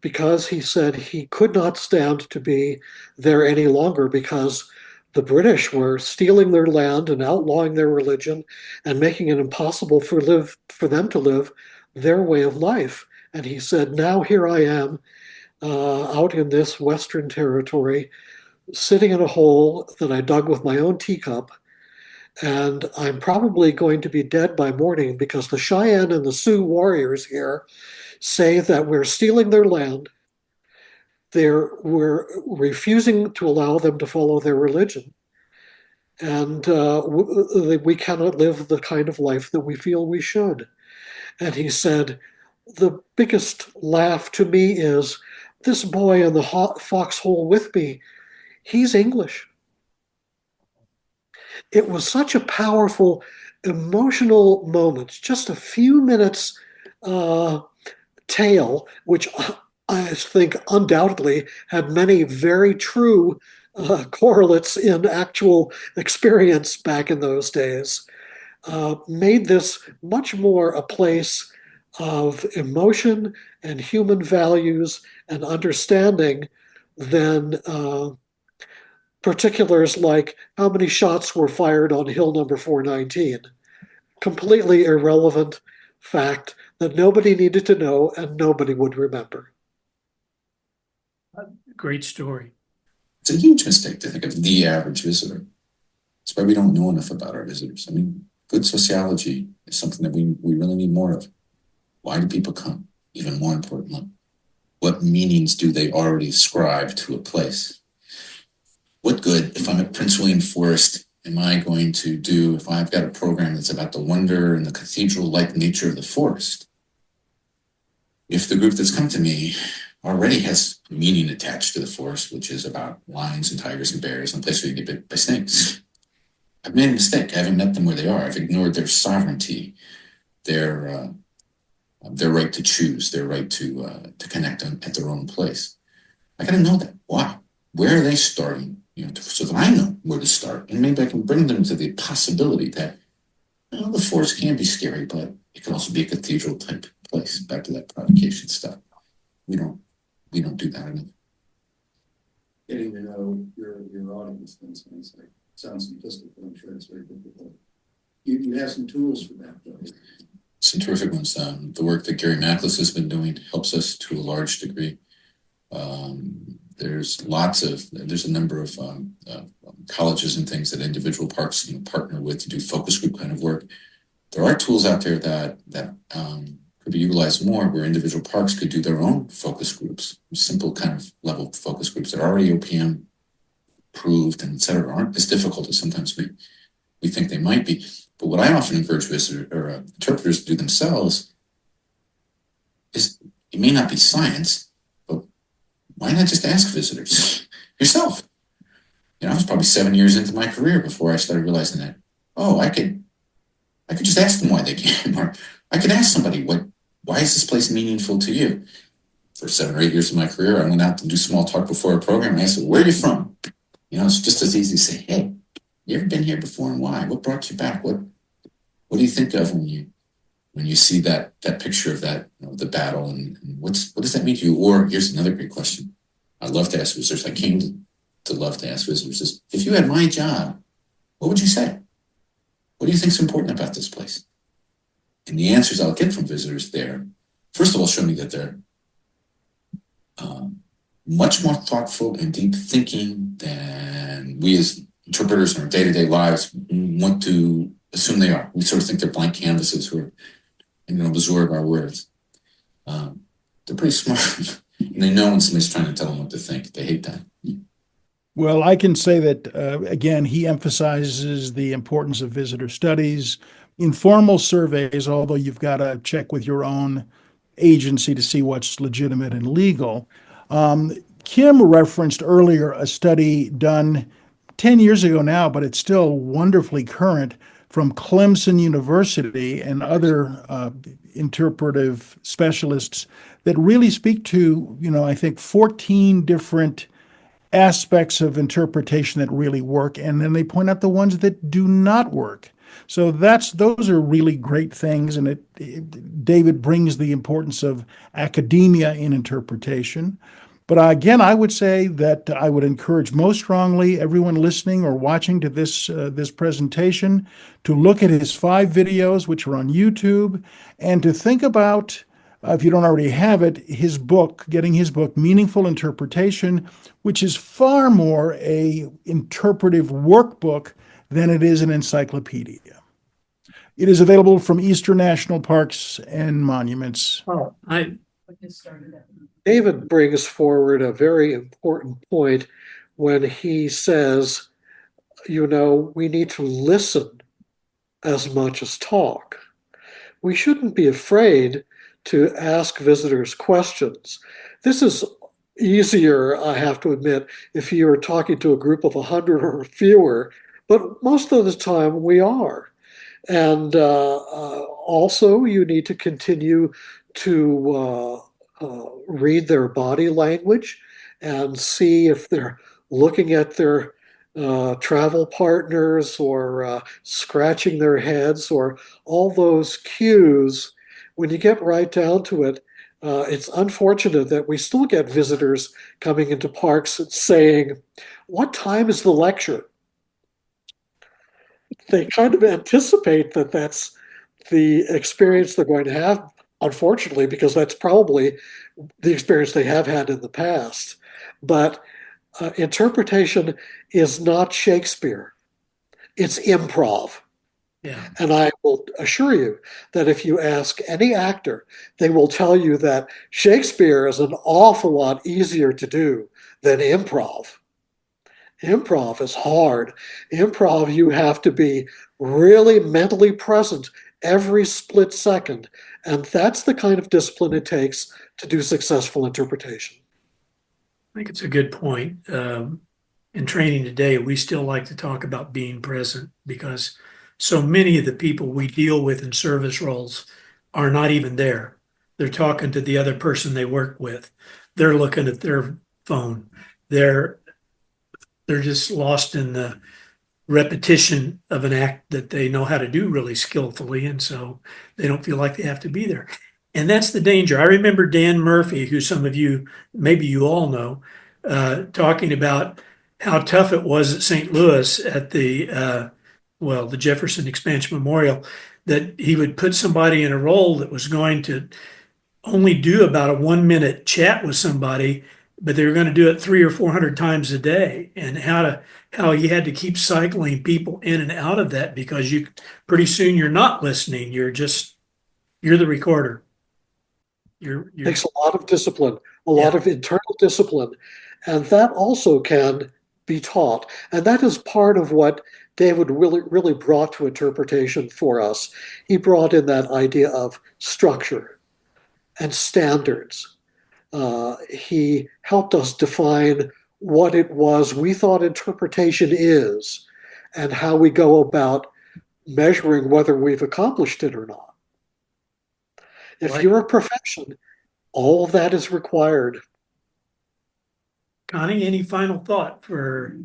because he said he could not stand to be there any longer because the British were stealing their land and outlawing their religion and making it impossible for them to live their way of life. And he said, now here I am out in this Western territory, sitting in a hole that I dug with my own teacup, and I'm probably going to be dead by morning because the Cheyenne and the Sioux warriors here say that we're stealing their land. We're refusing to allow them to follow their religion. And we cannot live the kind of life that we feel we should. And he said, the biggest laugh to me is this boy in the foxhole with me, he's English. It was such a powerful, emotional moment, just a few minutes tale, which I think undoubtedly had many very true correlates in actual experience back in those days, made this much more a place of emotion and human values and understanding than particulars like how many shots were fired on hill number 419. Completely irrelevant fact that nobody needed to know and nobody would remember. Great story. It's a huge mistake to think of the average visitor. That's why we don't know enough about our visitors. Good sociology is something that we really need more of. Why do people come? Even more importantly, what meanings do they already ascribe to a place? What good, if I'm at Prince William Forest, am I going to do if I've got a program that's about the wonder and the cathedral-like nature of the forest? If the group that's come to me already has meaning attached to the forest, which is about lions and tigers and bears and a place where you get bit by snakes, I've made a mistake. I haven't met them where they are. I've ignored their sovereignty, their right to choose, their right to connect at their own place. I got to know that. Why? Where are they starting? So that I know where to start, and maybe I can bring them to the possibility that the forest can be scary, but it can also be a cathedral type place. Back to that provocation stuff. We don't do that enough. Getting to know your audience sounds simplistic, but I'm sure it's very difficult. You have some tools for that, though. Some terrific ones. The work that Gary Macklis has been doing helps us to a large degree. there's a number of colleges and things that individual parks can partner with to do focus group kind of work. There are tools out there that could be utilized more, where individual parks could do their own focus groups, simple kind of level focus groups that are already OPM approved and et cetera, aren't as difficult as sometimes we think they might be. But what I often encourage visitors or interpreters to do themselves is, it may not be science, but why not just ask visitors yourself? I was probably 7 years into my career before I started realizing that, I could just ask them why they came, or I could ask somebody, why is this place meaningful to you? For 7 or 8 years of my career, I went out to do small talk before a program, and I said, where are you from? It's just as easy to say, hey, you ever been here before, and why? What brought you back? What do you think of when you see that picture of that, the battle, and what does that mean to you? Or here's another great question I love to ask visitors. I came to love to ask visitors is, if you had my job, what would you say? What do you think is important about this place? And the answers I'll get from visitors there, first of all, show me that they're much more thoughtful and deep thinking than we as interpreters in our day-to-day lives want to assume they are. We sort of think they're blank canvases who are absorb our words. They're pretty smart. And they know when somebody's trying to tell them what to think. They hate that. Well, I can say that, again, he emphasizes the importance of visitor studies, informal surveys, although you've got to check with your own agency to see what's legitimate and legal. Kim referenced earlier a study done 10 years ago now, but it's still wonderfully current, from Clemson University and other interpretive specialists that really speak to, I think 14 different aspects of interpretation that really work, and then they point out the ones that do not work. So those are really great things, and David brings the importance of academia in interpretation. But again, I would say that I would encourage most strongly everyone listening or watching to this presentation to look at his 5 videos, which are on YouTube, and to think about, if you don't already have it, getting his book, Meaningful Interpretation, which is far more a interpretive workbook than it is an encyclopedia. It is available from Eastern National Parks and Monuments. David brings forward a very important point when he says, we need to listen as much as talk. We shouldn't be afraid to ask visitors questions. This is easier, I have to admit, if you are talking to a group of 100 or fewer, but most of the time we are. And also, you need to continue to read their body language and see if they're looking at their travel partners or scratching their heads or all those cues. When you get right down to it, it's unfortunate that we still get visitors coming into parks saying, "What time is the lecture?" They kind of anticipate that that's the experience they're going to have, unfortunately, because that's probably the experience they have had in the past. But interpretation is not Shakespeare. It's improv. Yeah. And I will assure you that if you ask any actor, they will tell you that Shakespeare is an awful lot easier to do than improv. Improv is hard. Improv, you have to be really mentally present every split second. And that's the kind of discipline it takes to do successful interpretation. I think it's a good point. In training today, we still like to talk about being present because so many of the people we deal with in service roles are not even there. They're talking to the other person they work with. They're looking at their phone. They're just lost in the repetition of an act that they know how to do really skillfully, and so they don't feel like they have to be there. And that's the danger. I remember Dan Murphy, who some of you, maybe you all know, talking about how tough it was at St. Louis at the Jefferson Expansion Memorial, that he would put somebody in a role that was going to only do about a 1-minute chat with somebody but they were going to do it 300 or 400 times a day, and how you had to keep cycling people in and out of that, because you pretty soon you're not listening. You're the recorder. You're Takes a lot of discipline, a Yeah. lot of internal discipline, and that also can be taught. And that is part of what David really brought to interpretation for us. He brought in that idea of structure and standards. He helped us define what it was we thought interpretation is and how we go about measuring whether we've accomplished it or not. If Right. you're a profession, all of that is required. Connie, any final thought for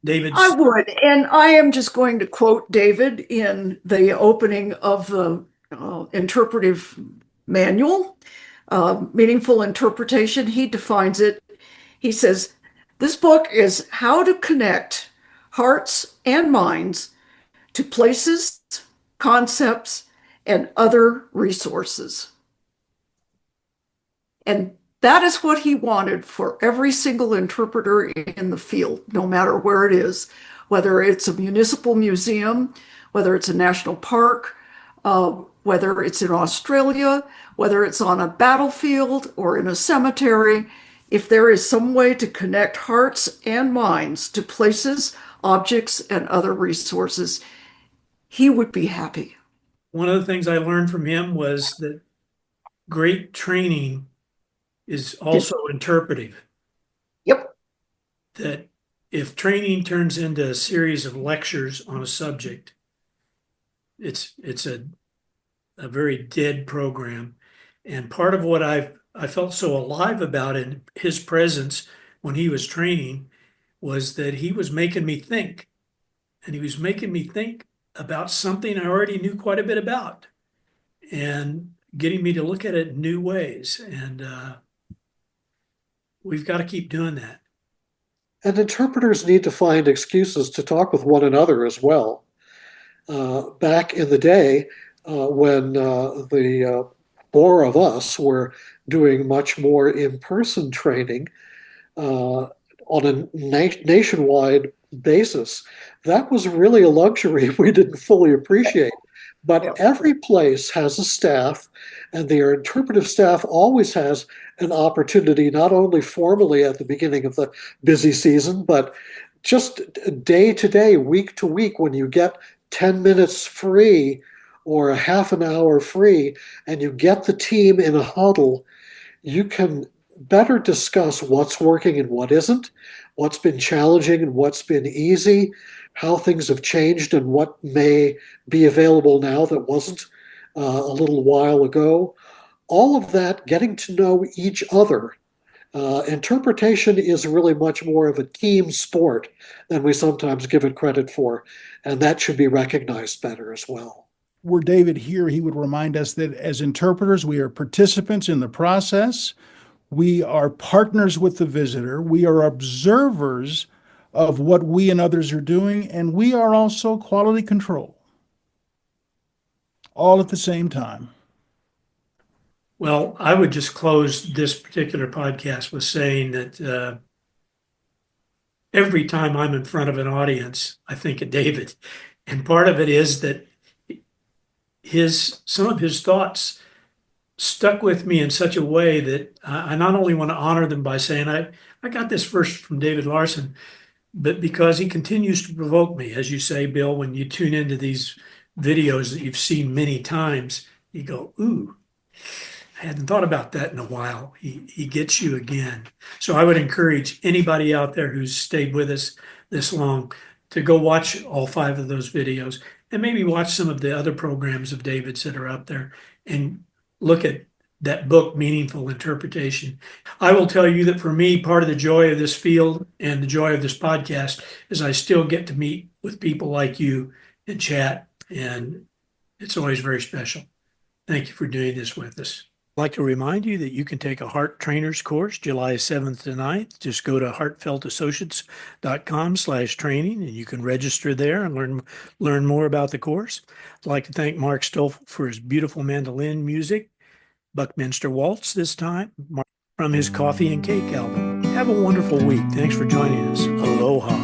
David's? I would, and I am just going to quote David in the opening of the interpretive manual, Meaningful Interpretation. He defines it. He says, this book is how to connect hearts and minds to places, concepts, and other resources. And that is what he wanted for every single interpreter in the field, no matter where it is, whether it's a municipal museum, whether it's a national park, whether it's in Australia, whether it's on a battlefield or in a cemetery. If there is some way to connect hearts and minds to places, objects, and other resources, he would be happy. One of the things I learned from him was that great training is also interpretive. Yep. That if training turns into a series of lectures on a subject, it's a very dead program. And part of what I felt so alive about in his presence when he was training was that he was making me think. And he was making me think about something I already knew quite a bit about, and getting me to look at it in new ways. And we've got to keep doing that. And interpreters need to find excuses to talk with one another as well. Back in the day, when the more of us were doing much more in-person training on a nationwide basis, that was really a luxury we didn't fully appreciate. But every place has a staff, and their interpretive staff always has an opportunity, not only formally at the beginning of the busy season, but just day to day, week to week, when you get 10 minutes free or a half an hour free, and you get the team in a huddle, you can better discuss what's working and what isn't, what's been challenging and what's been easy, how things have changed and what may be available now that wasn't a little while ago. All of that, getting to know each other. Interpretation is really much more of a team sport than we sometimes give it credit for, and that should be recognized better as well. Were David here, he would remind us that as interpreters, we are participants in the process. We are partners with the visitor. We are observers of what we and others are doing, and we are also quality control, all at the same time. Well, I would just close this particular podcast with saying that every time I'm in front of an audience, I think of David. And part of it is that some of his thoughts stuck with me in such a way that I not only want to honor them by saying I got this first from David Larsen, but because he continues to provoke me. As you say, Bill, when you tune into these videos that you've seen many times, you go, ooh, I hadn't thought about that in a while. He gets you again. So I would encourage anybody out there who's stayed with us this long to go watch all 5 of those videos, and maybe watch some of the other programs of David's that are up there, and look at that book, Meaningful Interpretation. I will tell you that for me, part of the joy of this field and the joy of this podcast is I still get to meet with people like you and chat, and it's always very special. Thank you for doing this with us. I'd like to remind you that you can take a Heart Trainers course July 7th to 9th. Just go to heartfeltassociates.com/training, and you can register there and learn more about the course. I'd like to thank Mark Stoffel for his beautiful mandolin music, Buckminster Waltz this time, from his Coffee and Cake album. Have Have a wonderful week. Thanks for joining us. Aloha.